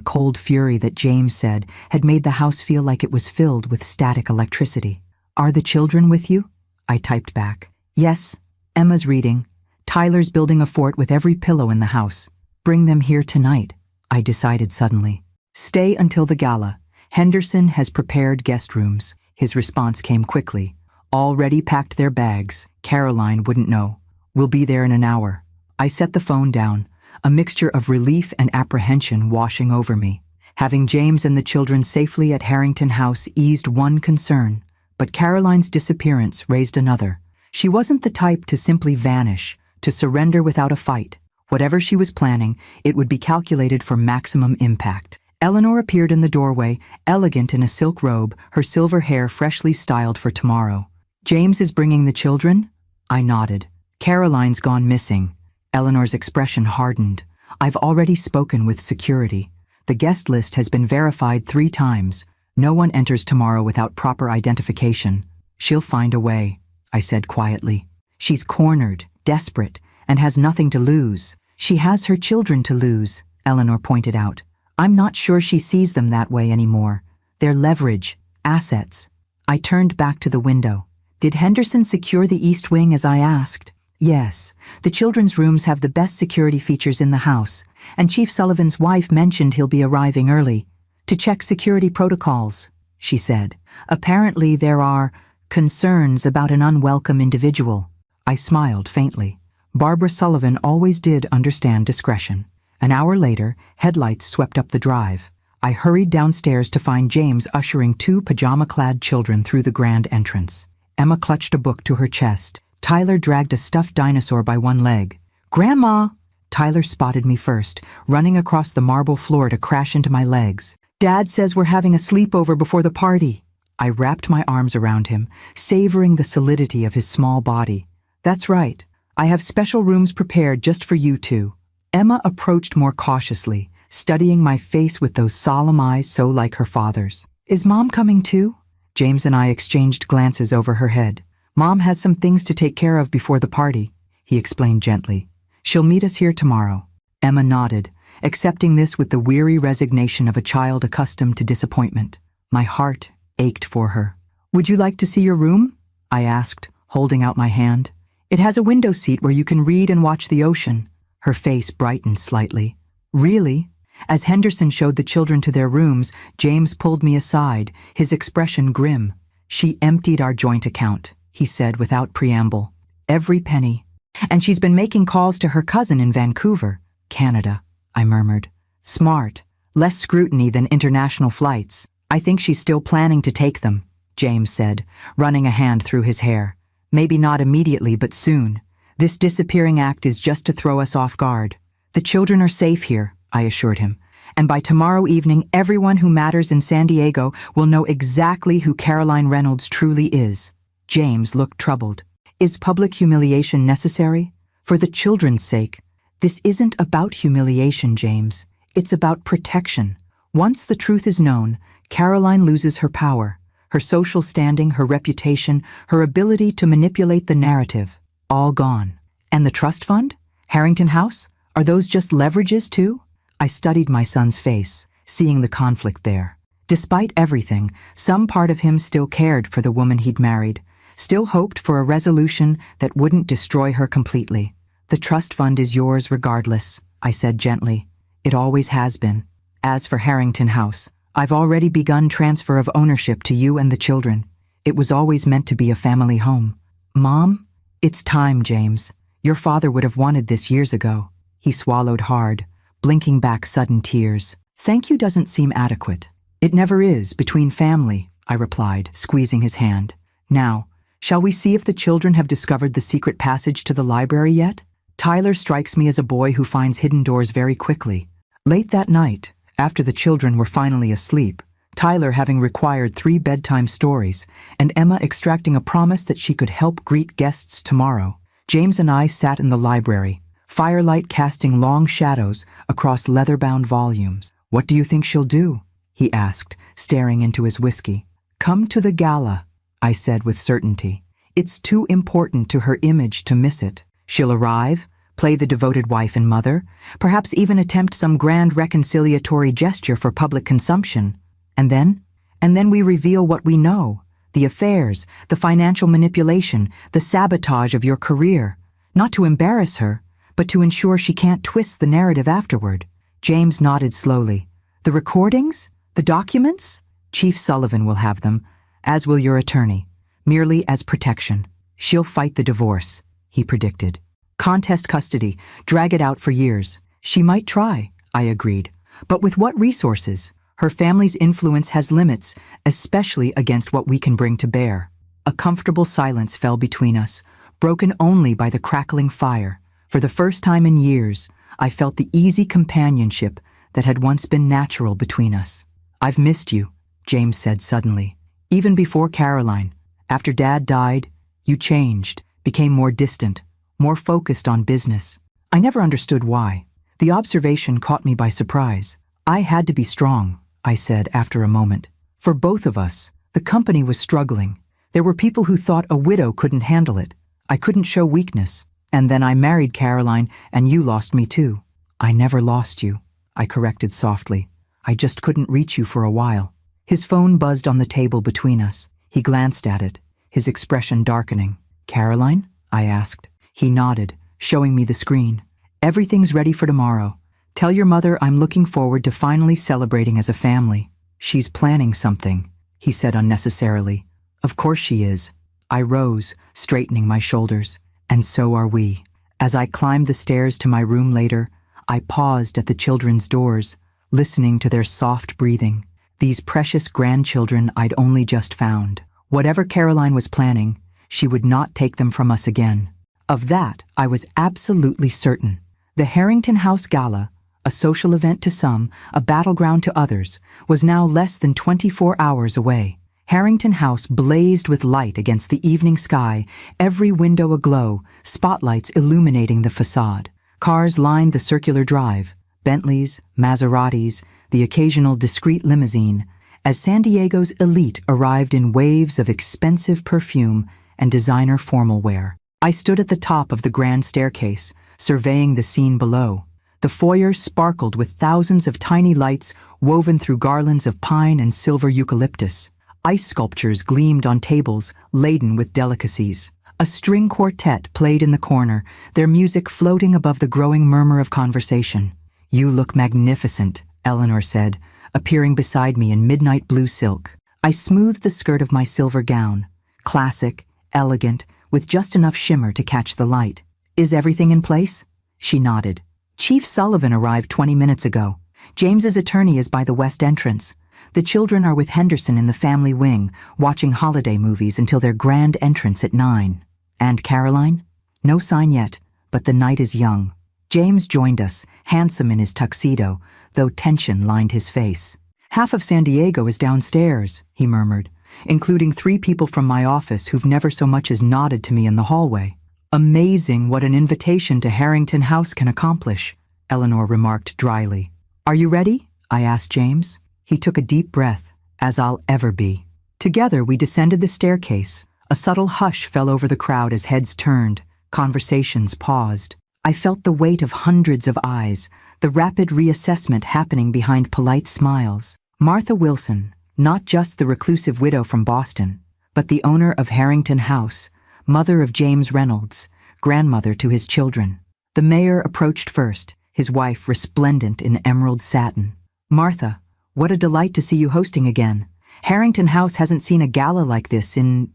cold fury that James said had made the house feel like it was filled with static electricity. Are the children with you? I typed back. Yes. Emma's reading. Tyler's building a fort with every pillow in the house. Bring them here tonight, I decided suddenly. Stay until the gala. Henderson has prepared guest rooms. His response came quickly. Already packed their bags. Caroline wouldn't know. We'll be there in an hour. I set the phone down, a mixture of relief and apprehension washing over me. Having James and the children safely at Harrington House eased one concern, but Caroline's disappearance raised another. She wasn't the type to simply vanish, to surrender without a fight. Whatever she was planning, it would be calculated for maximum impact. Eleanor appeared in the doorway, elegant in a silk robe, her silver hair freshly styled for tomorrow. James is bringing the children? I nodded. Caroline's gone missing. Eleanor's expression hardened. I've already spoken with security. The guest list has been verified 3 times. No one enters tomorrow without proper identification. She'll find a way, I said quietly. She's cornered, desperate, and has nothing to lose. She has her children to lose, Eleanor pointed out. I'm not sure she sees them that way anymore. They're leverage, assets. I turned back to the window. Did Henderson secure the East Wing as I asked? Yes, the children's rooms have the best security features in the house, and Chief Sullivan's wife mentioned he'll be arriving early to check security protocols, she said. Apparently there are concerns about an unwelcome individual. I smiled faintly. Barbara Sullivan always did understand discretion. An hour later, headlights swept up the drive. I hurried downstairs to find James ushering 2 pajama-clad children through the grand entrance. Emma clutched a book to her chest. Tyler dragged a stuffed dinosaur by one leg. Grandma! Tyler spotted me first, running across the marble floor to crash into my legs. Dad says we're having a sleepover before the party. I wrapped my arms around him, savoring the solidity of his small body. That's right. I have special rooms prepared just for you two. Emma approached more cautiously, studying my face with those solemn eyes so like her father's. Is Mom coming too? James and I exchanged glances over her head. Mom has some things to take care of before the party, he explained gently. She'll meet us here tomorrow. Emma nodded, accepting this with the weary resignation of a child accustomed to disappointment. My heart ached for her. Would you like to see your room? I asked, holding out my hand. It has a window seat where you can read and watch the ocean. Her face brightened slightly. Really? As Henderson showed the children to their rooms, James pulled me aside, his expression grim. She emptied our joint account, he said without preamble. Every penny. And she's been making calls to her cousin in Vancouver, Canada, I murmured. Smart. Less scrutiny than international flights. I think she's still planning to take them, James said, running a hand through his hair. Maybe not immediately, but soon. This disappearing act is just to throw us off guard. The children are safe here, I assured him. And by tomorrow evening, everyone who matters in San Diego will know exactly who Caroline Reynolds truly is. James looked troubled. Is public humiliation necessary? For the children's sake. This isn't about humiliation, James. It's about protection. Once the truth is known, Caroline loses her power, her social standing, her reputation, her ability to manipulate the narrative. All gone. And the trust fund? Harrington House? Are those just leverages too? I studied my son's face, seeing the conflict there. Despite everything, some part of him still cared for the woman he'd married, still hoped for a resolution that wouldn't destroy her completely. The trust fund is yours regardless, I said gently. It always has been. As for Harrington House, I've already begun transfer of ownership to you and the children. It was always meant to be a family home. Mom? It's time, James. Your father would have wanted this years ago. He swallowed hard, blinking back sudden tears. Thank you doesn't seem adequate. It never is, between family, I replied, squeezing his hand. Now, shall we see if the children have discovered the secret passage to the library yet? Tyler strikes me as a boy who finds hidden doors very quickly. Late that night, after the children were finally asleep, Tyler having required 3 bedtime stories, and Emma extracting a promise that she could help greet guests tomorrow, James and I sat in the library, firelight casting long shadows across leather-bound volumes. What do you think she'll do? He asked, staring into his whiskey. Come to the gala, I said with certainty. It's too important to her image to miss it. She'll arrive, play the devoted wife and mother, perhaps even attempt some grand reconciliatory gesture for public consumption. And then we reveal what we know, the affairs, the financial manipulation, the sabotage of your career, not to embarrass her, but to ensure she can't twist the narrative afterward. James nodded slowly. The recordings? The documents? Chief Sullivan will have them, as will your attorney, merely as protection. She'll fight the divorce, he predicted. Contest custody, drag it out for years. She might try, I agreed. But with what resources? Her family's influence has limits, especially against what we can bring to bear. A comfortable silence fell between us, broken only by the crackling fire. For the first time in years, I felt the easy companionship that had once been natural between us. I've missed you, James said suddenly. Even before Caroline, after Dad died, you changed, became more distant, more focused on business. I never understood why. The observation caught me by surprise. I had to be strong, I said after a moment. For both of us, the company was struggling. There were people who thought a widow couldn't handle it. I couldn't show weakness. And then I married Caroline, and you lost me too. I never lost you, I corrected softly. I just couldn't reach you for a while. His phone buzzed on the table between us. He glanced at it, his expression darkening. Caroline? I asked. He nodded, showing me the screen. Everything's ready for tomorrow. Tell your mother I'm looking forward to finally celebrating as a family. She's planning something, he said unnecessarily. Of course she is. I rose, straightening my shoulders. And so are we. As I climbed the stairs to my room later, I paused at the children's doors, listening to their soft breathing. These precious grandchildren I'd only just found. Whatever Caroline was planning, she would not take them from us again. Of that, I was absolutely certain. The Harrington House Gala, a social event to some, a battleground to others, was now less than 24 hours away. Harrington House blazed with light against the evening sky, every window aglow, spotlights illuminating the facade. Cars lined the circular drive, Bentleys, Maseratis, the occasional discreet limousine, as San Diego's elite arrived in waves of expensive perfume and designer formal wear. I stood at the top of the grand staircase, surveying the scene below. The foyer sparkled with thousands of tiny lights woven through garlands of pine and silver eucalyptus. Ice sculptures gleamed on tables laden with delicacies. A string quartet played in the corner, their music floating above the growing murmur of conversation. You look magnificent, Eleanor said, appearing beside me in midnight blue silk. I smoothed the skirt of my silver gown, classic, elegant, with just enough shimmer to catch the light. Is everything in place? She nodded. Chief Sullivan arrived 20 minutes ago. James's attorney is by the west entrance. The children are with Henderson in the family wing, watching holiday movies until their grand entrance at 9. And Caroline? No sign yet, but the night is young. James joined us, handsome in his tuxedo, though tension lined his face. Half of San Diego is downstairs, he murmured, including 3 people from my office who've never so much as nodded to me in the hallway. Amazing what an invitation to Harrington House can accomplish, Eleanor remarked dryly. Are you ready? I asked James. He took a deep breath, as I'll ever be. Together we descended the staircase. A subtle hush fell over the crowd as heads turned, conversations paused. I felt the weight of hundreds of eyes, the rapid reassessment happening behind polite smiles. Martha Wilson, not just the reclusive widow from Boston, but the owner of Harrington House, mother of James Reynolds, grandmother to his children. The mayor approached first, his wife resplendent in emerald satin. Martha, what a delight to see you hosting again. Harrington House hasn't seen a gala like this in,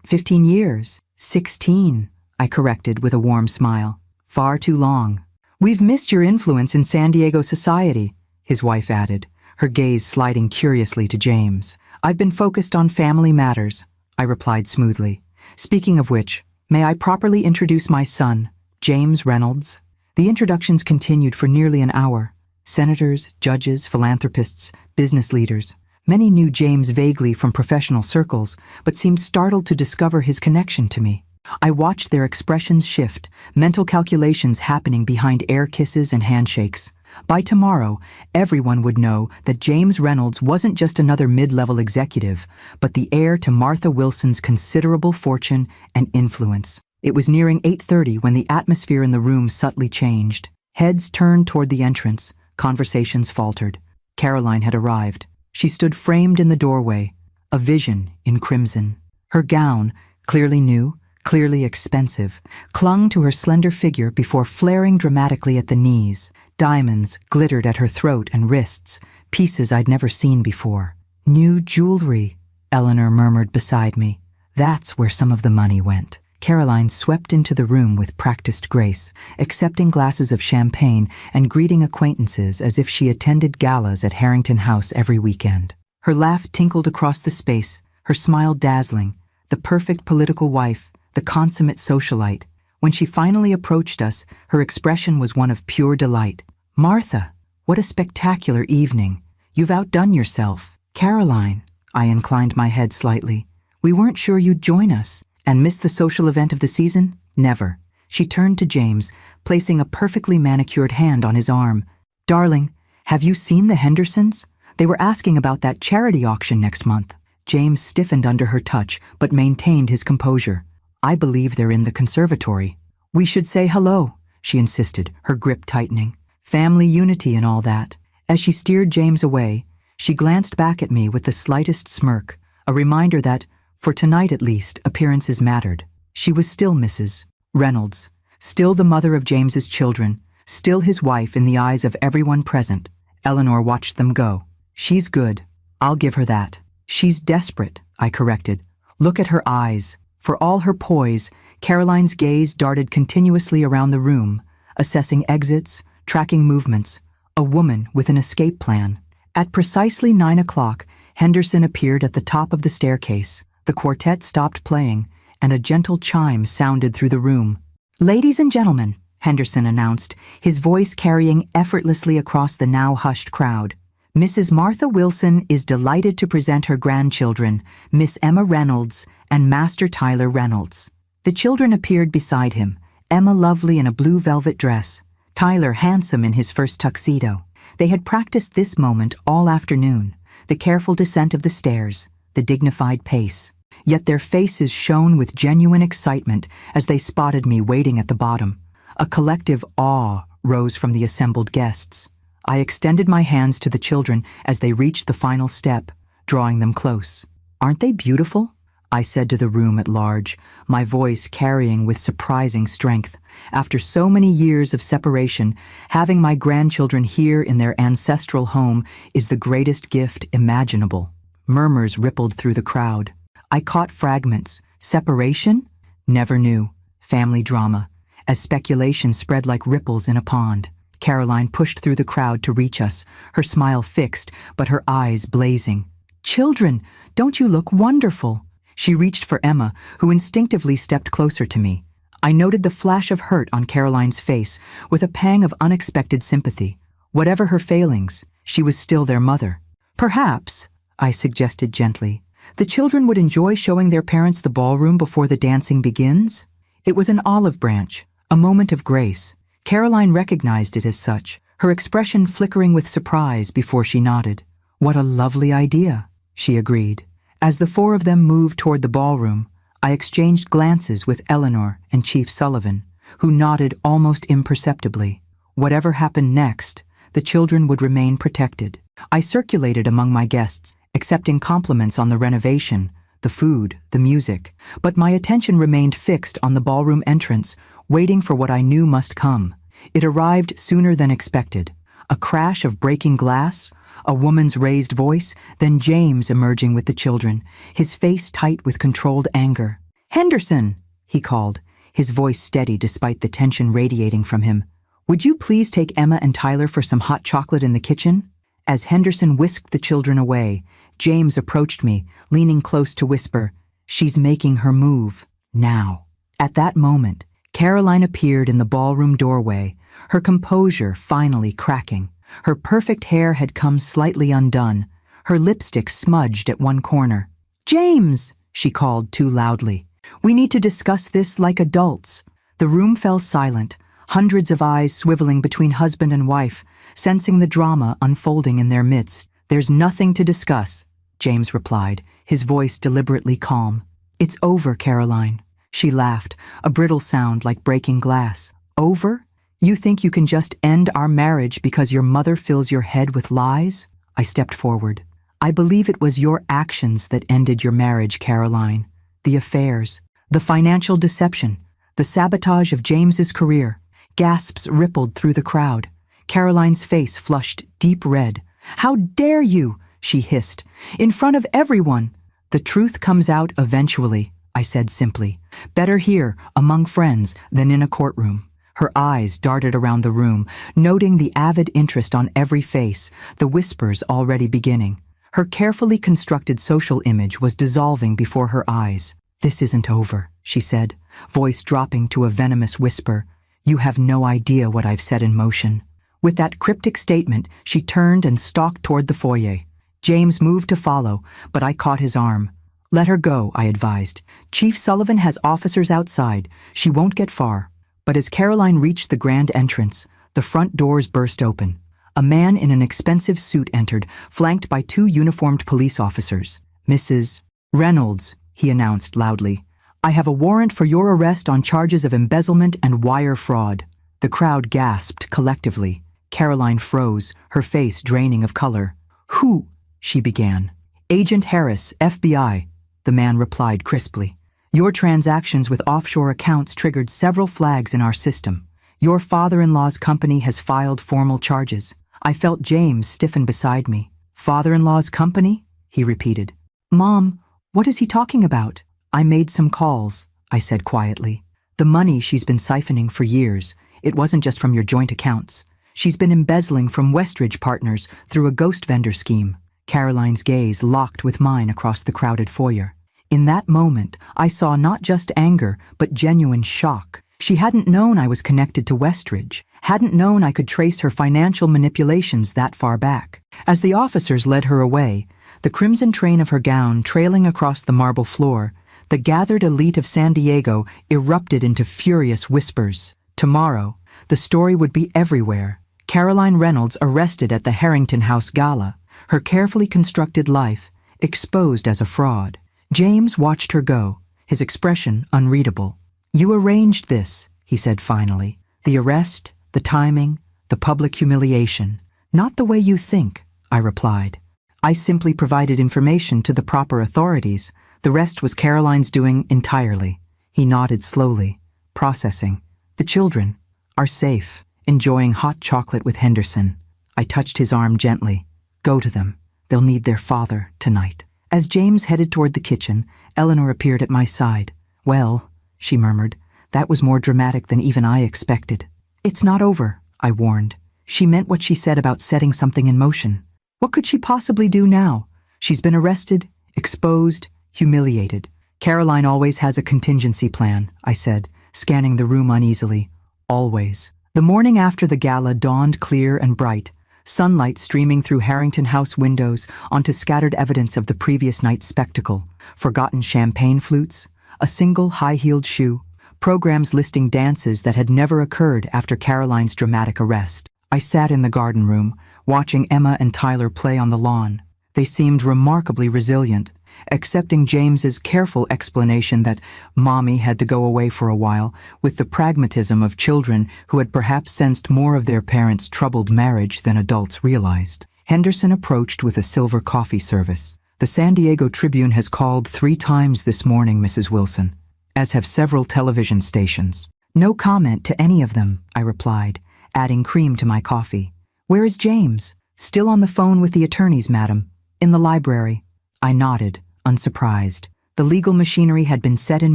15 years? 16, I corrected with a warm smile. Far too long. We've missed your influence in San Diego society, his wife added, her gaze sliding curiously to James. I've been focused on family matters, I replied smoothly. Speaking of which, may I properly introduce my son, James Reynolds? The introductions continued for nearly an hour. Senators, judges, philanthropists, business leaders. Many knew James vaguely from professional circles, but seemed startled to discover his connection to me. I watched their expressions shift, mental calculations happening behind air kisses and handshakes. By tomorrow, everyone would know that James Reynolds wasn't just another mid-level executive, but the heir to Martha Wilson's considerable fortune and influence. It was nearing 8:30 when the atmosphere in the room subtly changed. Heads turned toward the entrance, conversations faltered. Caroline had arrived. She stood framed in the doorway, a vision in crimson. Her gown, clearly new, clearly expensive, clung to her slender figure before flaring dramatically at the knees. Diamonds glittered at her throat and wrists, pieces I'd never seen before. New jewelry, Eleanor murmured beside me. That's where some of the money went. Caroline swept into the room with practiced grace, accepting glasses of champagne and greeting acquaintances as if she attended galas at Harrington House every weekend. Her laugh tinkled across the space, her smile dazzling, the perfect political wife, the consummate socialite. When she finally approached us, her expression was one of pure delight. Martha, what a spectacular evening. You've outdone yourself. Caroline, I inclined my head slightly. We weren't sure you'd join us. And miss the social event of the season? Never. She turned to James, placing a perfectly manicured hand on his arm. Darling, have you seen the Hendersons? They were asking about that charity auction next month. James stiffened under her touch, but maintained his composure. I believe they're in the conservatory. We should say hello, she insisted, her grip tightening. Family unity and all that. As she steered James away, she glanced back at me with the slightest smirk, a reminder that, for tonight at least, appearances mattered. She was still Mrs. Reynolds, still the mother of James's children, still his wife in the eyes of everyone present. Eleanor watched them go. She's good. I'll give her that. She's desperate, I corrected. Look at her eyes. For all her poise, Caroline's gaze darted continuously around the room, assessing exits, tracking movements. A woman with an escape plan. At precisely 9 o'clock, Henderson appeared at the top of the staircase. The quartet stopped playing, and a gentle chime sounded through the room. Ladies and gentlemen, Henderson announced, his voice carrying effortlessly across the now hushed crowd. Mrs. Martha Wilson is delighted to present her grandchildren, Miss Emma Reynolds and Master Tyler Reynolds. The children appeared beside him, Emma lovely in a blue velvet dress, Tyler handsome in his first tuxedo. They had practiced this moment all afternoon, the careful descent of the stairs, the dignified pace. Yet their faces shone with genuine excitement as they spotted me waiting at the bottom. A collective awe rose from the assembled guests. I extended my hands to the children as they reached the final step, drawing them close. Aren't they beautiful? I said to the room at large, my voice carrying with surprising strength. After so many years of separation, having my grandchildren here in their ancestral home is the greatest gift imaginable. Murmurs rippled through the crowd. I caught fragments. Separation? Never knew. Family drama. as speculation spread like ripples in a pond. Caroline pushed through the crowd to reach us, her smile fixed, but her eyes blazing. "Children, don't you look wonderful?" She reached for Emma, who instinctively stepped closer to me. I noted the flash of hurt on Caroline's face, with a pang of unexpected sympathy. Whatever her failings, she was still their mother. "Perhaps," I suggested gently, "the children would enjoy showing their parents the ballroom before the dancing begins?" It was an olive branch, a moment of grace. Caroline recognized it as such, her expression flickering with surprise before she nodded. "What a lovely idea," she agreed. As the four of them moved toward the ballroom, I exchanged glances with Eleanor and Chief Sullivan, who nodded almost imperceptibly. Whatever happened next, the children would remain protected. I circulated among my guests, accepting compliments on the renovation, the food, the music, but my attention remained fixed on the ballroom entrance, waiting for what I knew must come. It arrived sooner than expected. A crash of breaking glass, a woman's raised voice, then James emerging with the children, his face tight with controlled anger. "Henderson," he called, his voice steady despite the tension radiating from him. "Would you please take Emma and Tyler for some hot chocolate in the kitchen?" As Henderson whisked the children away, James approached me, leaning close to whisper, "She's making her move. Now." At that moment, Caroline appeared in the ballroom doorway, her composure finally cracking. Her perfect hair had come slightly undone, her lipstick smudged at one corner. "James!" she called too loudly. "We need to discuss this like adults." The room fell silent, hundreds of eyes swiveling between husband and wife, sensing the drama unfolding in their midst. "There's nothing to discuss," James replied, his voice deliberately calm. "It's over, Caroline." She laughed, a brittle sound like breaking glass. "Over? You think you can just end our marriage because your mother fills your head with lies?" I stepped forward. "I believe it was your actions that ended your marriage, Caroline. The affairs, the financial deception, the sabotage of James's career." Gasps rippled through the crowd. Caroline's face flushed deep red. "How dare you?" she hissed. "In front of everyone." "The truth comes out eventually," I said simply. "Better here, among friends, than in a courtroom." Her eyes darted around the room, noting the avid interest on every face, the whispers already beginning. Her carefully constructed social image was dissolving before her eyes. "This isn't over," she said, voice dropping to a venomous whisper. "You have no idea what I've set in motion." With that cryptic statement, she turned and stalked toward the foyer. James moved to follow, but I caught his arm. "Let her go," I advised. "Chief Sullivan has officers outside. She won't get far." But as Caroline reached the grand entrance, the front doors burst open. A man in an expensive suit entered, flanked by two uniformed police officers. "Mrs. Reynolds," he announced loudly, "I have a warrant for your arrest on charges of embezzlement and wire fraud." The crowd gasped collectively. Caroline froze, her face draining of color. "Who?" she began. "Agent Harris, FBI," the man replied crisply. "Your transactions with offshore accounts triggered several flags in our system. Your father-in-law's company has filed formal charges." I felt James stiffen beside me. "Father-in-law's company?" he repeated. "Mom, what is he talking about?" "I made some calls," I said quietly. "The money she's been siphoning for years, it wasn't just from your joint accounts. She's been embezzling from Westridge Partners through a ghost vendor scheme." Caroline's gaze locked with mine across the crowded foyer. In that moment, I saw not just anger, but genuine shock. She hadn't known I was connected to Westridge, hadn't known I could trace her financial manipulations that far back. As the officers led her away, the crimson train of her gown trailing across the marble floor, the gathered elite of San Diego erupted into furious whispers. Tomorrow, the story would be everywhere. Caroline Reynolds arrested at the Harrington House Gala, her carefully constructed life exposed as a fraud. James watched her go, his expression unreadable. "You arranged this," he said finally. "The arrest, the timing, the public humiliation. Not the way you think," I replied. "I simply provided information to the proper authorities. The rest was Caroline's doing entirely." He nodded slowly, processing. "The children are safe, enjoying hot chocolate with Henderson." I touched his arm gently. "Go to them. They'll need their father tonight." As James headed toward the kitchen, Eleanor appeared at my side. "Well," she murmured, That was more dramatic than even I expected. It's not over, I warned. She meant what she said about setting something in motion. What could she possibly do now? She's been arrested, exposed, humiliated. Caroline always has a contingency plan, I said, scanning the room uneasily. Always. The morning after the gala dawned clear and bright, sunlight streaming through Harrington House windows onto scattered evidence of the previous night's spectacle, forgotten champagne flutes, a single high-heeled shoe, programs listing dances that had never occurred after Caroline's dramatic arrest. I sat in the garden room, watching Emma and Tyler play on the lawn. They seemed remarkably resilient, accepting James's careful explanation that Mommy had to go away for a while, with the pragmatism of children who had perhaps sensed more of their parents' troubled marriage than adults realized. Henderson approached with a silver coffee service. The San Diego Tribune has called 3 times this morning, Mrs. Wilson, as have several television stations. No comment to any of them, I replied, adding cream to my coffee. Where is James? Still on the phone with the attorneys, madam. In the library. I nodded, unsurprised. The legal machinery had been set in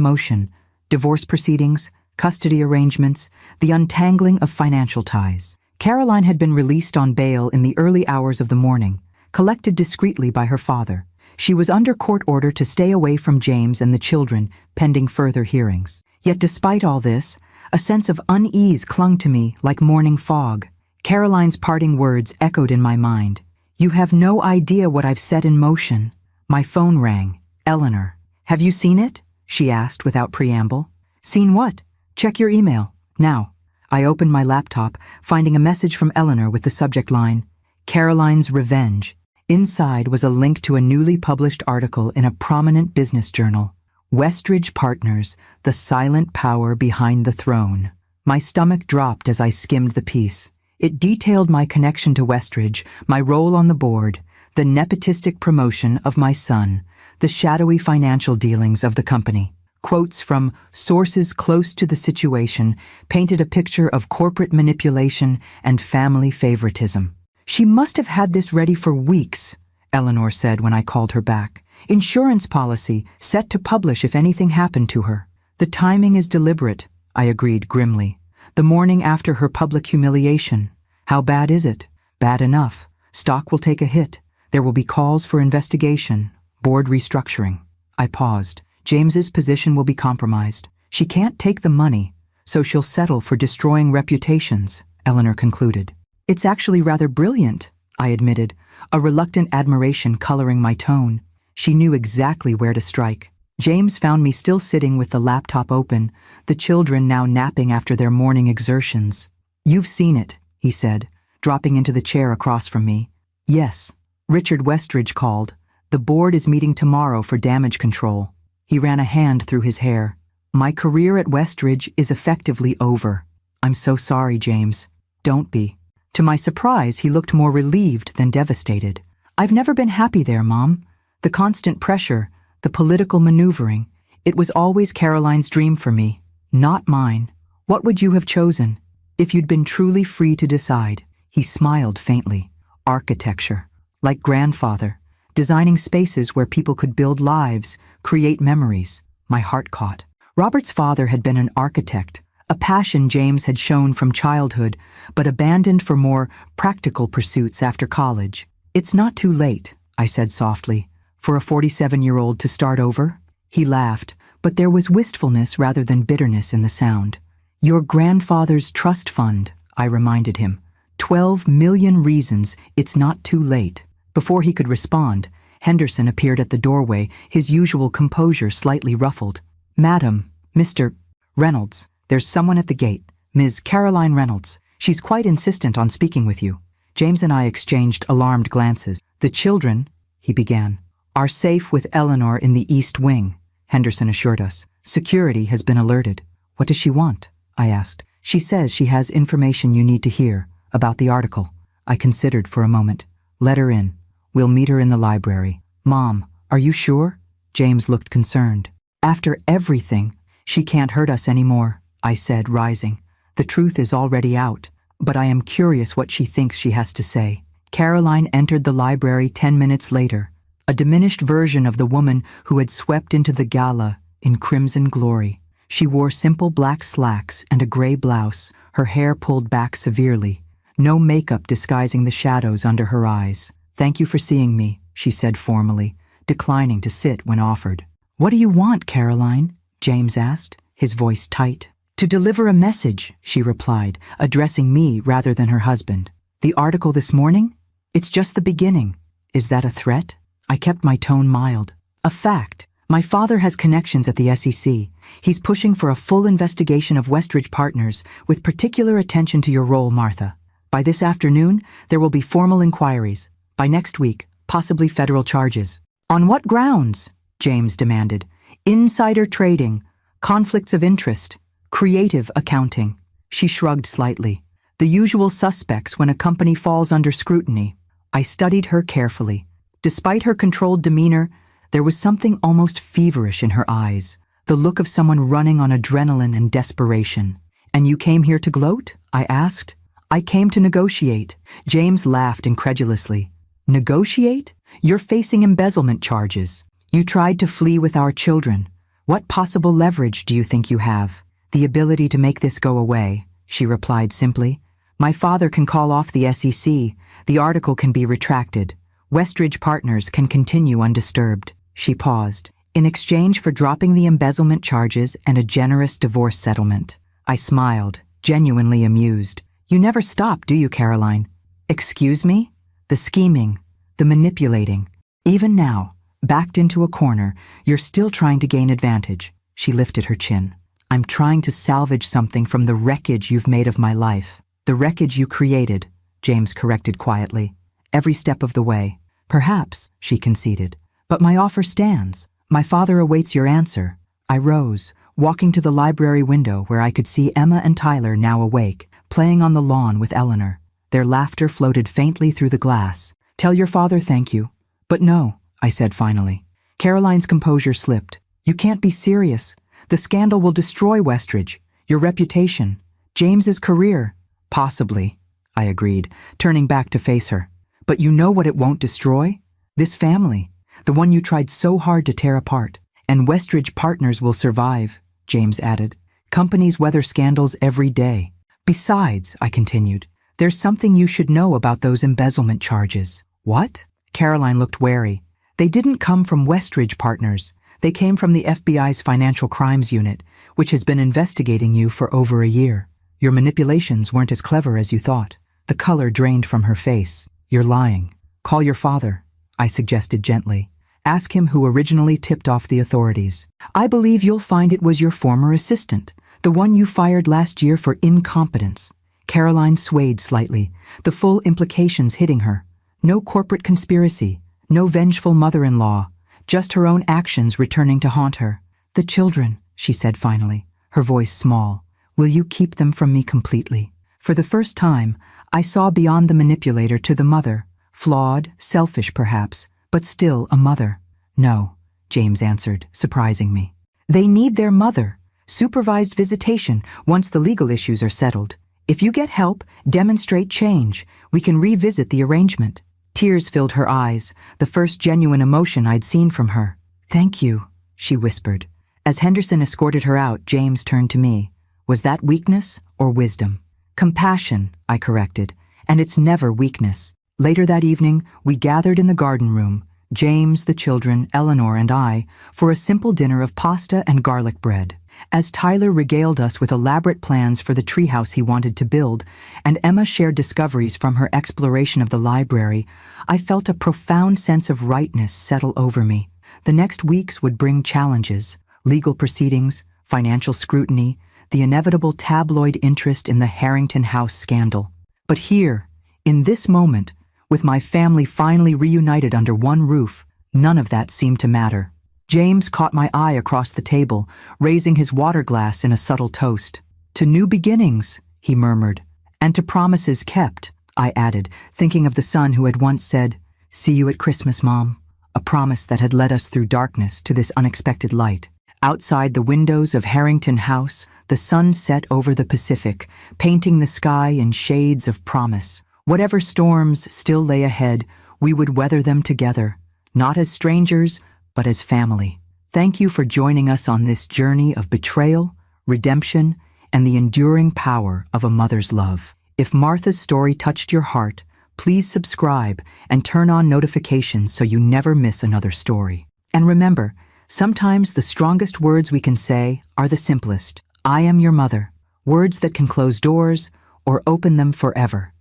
motion. Divorce proceedings, custody arrangements, the untangling of financial ties. Caroline had been released on bail in the early hours of the morning, collected discreetly by her father. She was under court order to stay away from James and the children, pending further hearings. Yet despite all this, a sense of unease clung to me like morning fog. Caroline's parting words echoed in my mind. You have no idea what I've set in motion. My phone rang. Eleanor. Have you seen it? She asked without preamble. Seen what? Check your email. Now. I opened my laptop, finding a message from Eleanor with the subject line, Caroline's Revenge. Inside was a link to a newly published article in a prominent business journal. Westridge Partners, the silent power behind the throne. My stomach dropped as I skimmed the piece. It detailed my connection to Westridge, my role on the board, the nepotistic promotion of my son, the shadowy financial dealings of the company. Quotes from sources close to the situation painted a picture of corporate manipulation and family favoritism. She must have had this ready for weeks, Eleanor said when I called her back. Insurance policy, set to publish if anything happened to her. The timing is deliberate, I agreed grimly. The morning after her public humiliation. How bad is it? Bad enough. Stock will take a hit. There will be calls for investigation, board restructuring. I paused. James's position will be compromised. She can't take the money, so she'll settle for destroying reputations, Eleanor concluded. It's actually rather brilliant, I admitted, a reluctant admiration coloring my tone. She knew exactly where to strike. James found me still sitting with the laptop open, the children now napping after their morning exertions. You've seen it, he said, dropping into the chair across from me. Yes. Richard Westridge called. The board is meeting tomorrow for damage control. He ran a hand through his hair. My career at Westridge is effectively over. I'm so sorry, James. Don't be. To my surprise, he looked more relieved than devastated. I've never been happy there, Mom. The constant pressure, the political maneuvering, it was always Caroline's dream for me, not mine. What would you have chosen if you'd been truly free to decide? He smiled faintly. Architecture. Like grandfather, designing spaces where people could build lives, create memories. My heart caught. Robert's father had been an architect, a passion James had shown from childhood, but abandoned for more practical pursuits after college. It's not too late, I said softly, for a 47-year-old to start over. He laughed, but there was wistfulness rather than bitterness in the sound. Your grandfather's trust fund, I reminded him. 12 million reasons it's not too late. Before he could respond, Henderson appeared at the doorway, his usual composure slightly ruffled. Madam, Mr. Reynolds, there's someone at the gate. Ms. Caroline Reynolds. She's quite insistent on speaking with you. James and I exchanged alarmed glances. The children, he began, are safe with Eleanor in the East Wing, Henderson assured us. Security has been alerted. What does she want? I asked. She says she has information you need to hear about the article. I considered for a moment. Let her in. We'll meet her in the library. Mom, are you sure? James looked concerned. After everything, she can't hurt us anymore, I said, rising. The truth is already out, but I am curious what she thinks she has to say. Caroline entered the library 10 minutes later, a diminished version of the woman who had swept into the gala in crimson glory. She wore simple black slacks and a gray blouse, her hair pulled back severely, no makeup disguising the shadows under her eyes. "Thank you for seeing me," she said formally, declining to sit when offered. "What do you want, Caroline?" James asked, his voice tight. "To deliver a message," she replied, addressing me rather than her husband. "The article this morning? It's just the beginning. Is that a threat?" I kept my tone mild. "A fact. My father has connections at the SEC. He's pushing for a full investigation of Westridge Partners, with particular attention to your role, Martha. By this afternoon, there will be formal inquiries. By next week, possibly federal charges." "On what grounds?" James demanded. "Insider trading, conflicts of interest, creative accounting." She shrugged slightly. "The usual suspects when a company falls under scrutiny." I studied her carefully. Despite her controlled demeanor, there was something almost feverish in her eyes, the look of someone running on adrenaline and desperation. "And you came here to gloat?" I asked. "I came to negotiate." James laughed incredulously. "Negotiate? You're facing embezzlement charges. You tried to flee with our children. What possible leverage do you think you have?" "The ability to make this go away," she replied simply. "My father can call off the SEC. The article can be retracted. Westridge Partners can continue undisturbed." She paused. "In exchange for dropping the embezzlement charges and a generous divorce settlement." I smiled, genuinely amused. "You never stop, do you, Caroline?" "Excuse me?" "The scheming, the manipulating. Even now, backed into a corner, you're still trying to gain advantage." She lifted her chin. "I'm trying to salvage something from the wreckage you've made of my life." "The wreckage you created," James corrected quietly. "Every step of the way." "Perhaps," she conceded. "But my offer stands. My father awaits your answer." I rose, walking to the library window where I could see Emma and Tyler now awake, playing on the lawn with Eleanor. Their laughter floated faintly through the glass. "Tell your father thank you." "But no," I said finally. Caroline's composure slipped. "You can't be serious. The scandal will destroy Westridge, your reputation, James's career." "Possibly," I agreed, turning back to face her. "But you know what it won't destroy? This family, the one you tried so hard to tear apart. And Westridge Partners will survive," James added. "Companies weather scandals every day." "Besides," I continued, "there's something you should know about those embezzlement charges." "What?" Caroline looked wary. "They didn't come from Westridge Partners. They came from the FBI's Financial Crimes Unit, which has been investigating you for over a year. Your manipulations weren't as clever as you thought." The color drained from her face. "You're lying. Call your father," I suggested gently. "Ask him who originally tipped off the authorities. I believe you'll find it was your former assistant, the one you fired last year for incompetence." Caroline swayed slightly, the full implications hitting her. No corporate conspiracy, no vengeful mother-in-law, just her own actions returning to haunt her. "The children," she said finally, her voice small. "Will you keep them from me completely?" For the first time, I saw beyond the manipulator to the mother, flawed, selfish perhaps, but still a mother. "No," James answered, surprising me. "They need their mother. Supervised visitation once the legal issues are settled. If you get help, demonstrate change, we can revisit the arrangement." Tears filled her eyes, the first genuine emotion I'd seen from her. "Thank you," she whispered. As Henderson escorted her out, James turned to me. Was that weakness or wisdom? "Compassion," I corrected, "and it's never weakness." Later that evening, we gathered in the garden room, James, the children, Eleanor, and I, for a simple dinner of pasta and garlic bread. As Tyler regaled us with elaborate plans for the treehouse he wanted to build, and Emma shared discoveries from her exploration of the library, I felt a profound sense of rightness settle over me. The next weeks would bring challenges, legal proceedings, financial scrutiny, the inevitable tabloid interest in the Harrington House scandal. But here, in this moment, with my family finally reunited under one roof, none of that seemed to matter. James caught my eye across the table, raising his water glass in a subtle toast. "To new beginnings," he murmured. "And to promises kept," I added, thinking of the son who had once said, "See you at Christmas, Mom," a promise that had led us through darkness to this unexpected light. Outside the windows of Harrington House, the sun set over the Pacific, painting the sky in shades of promise. Whatever storms still lay ahead, we would weather them together, not as strangers, but as family. Thank you for joining us on this journey of betrayal, redemption, and the enduring power of a mother's love. If Martha's story touched your heart, please subscribe and turn on notifications so you never miss another story. And remember, sometimes the strongest words we can say are the simplest. I am your mother. Words that can close doors or open them forever.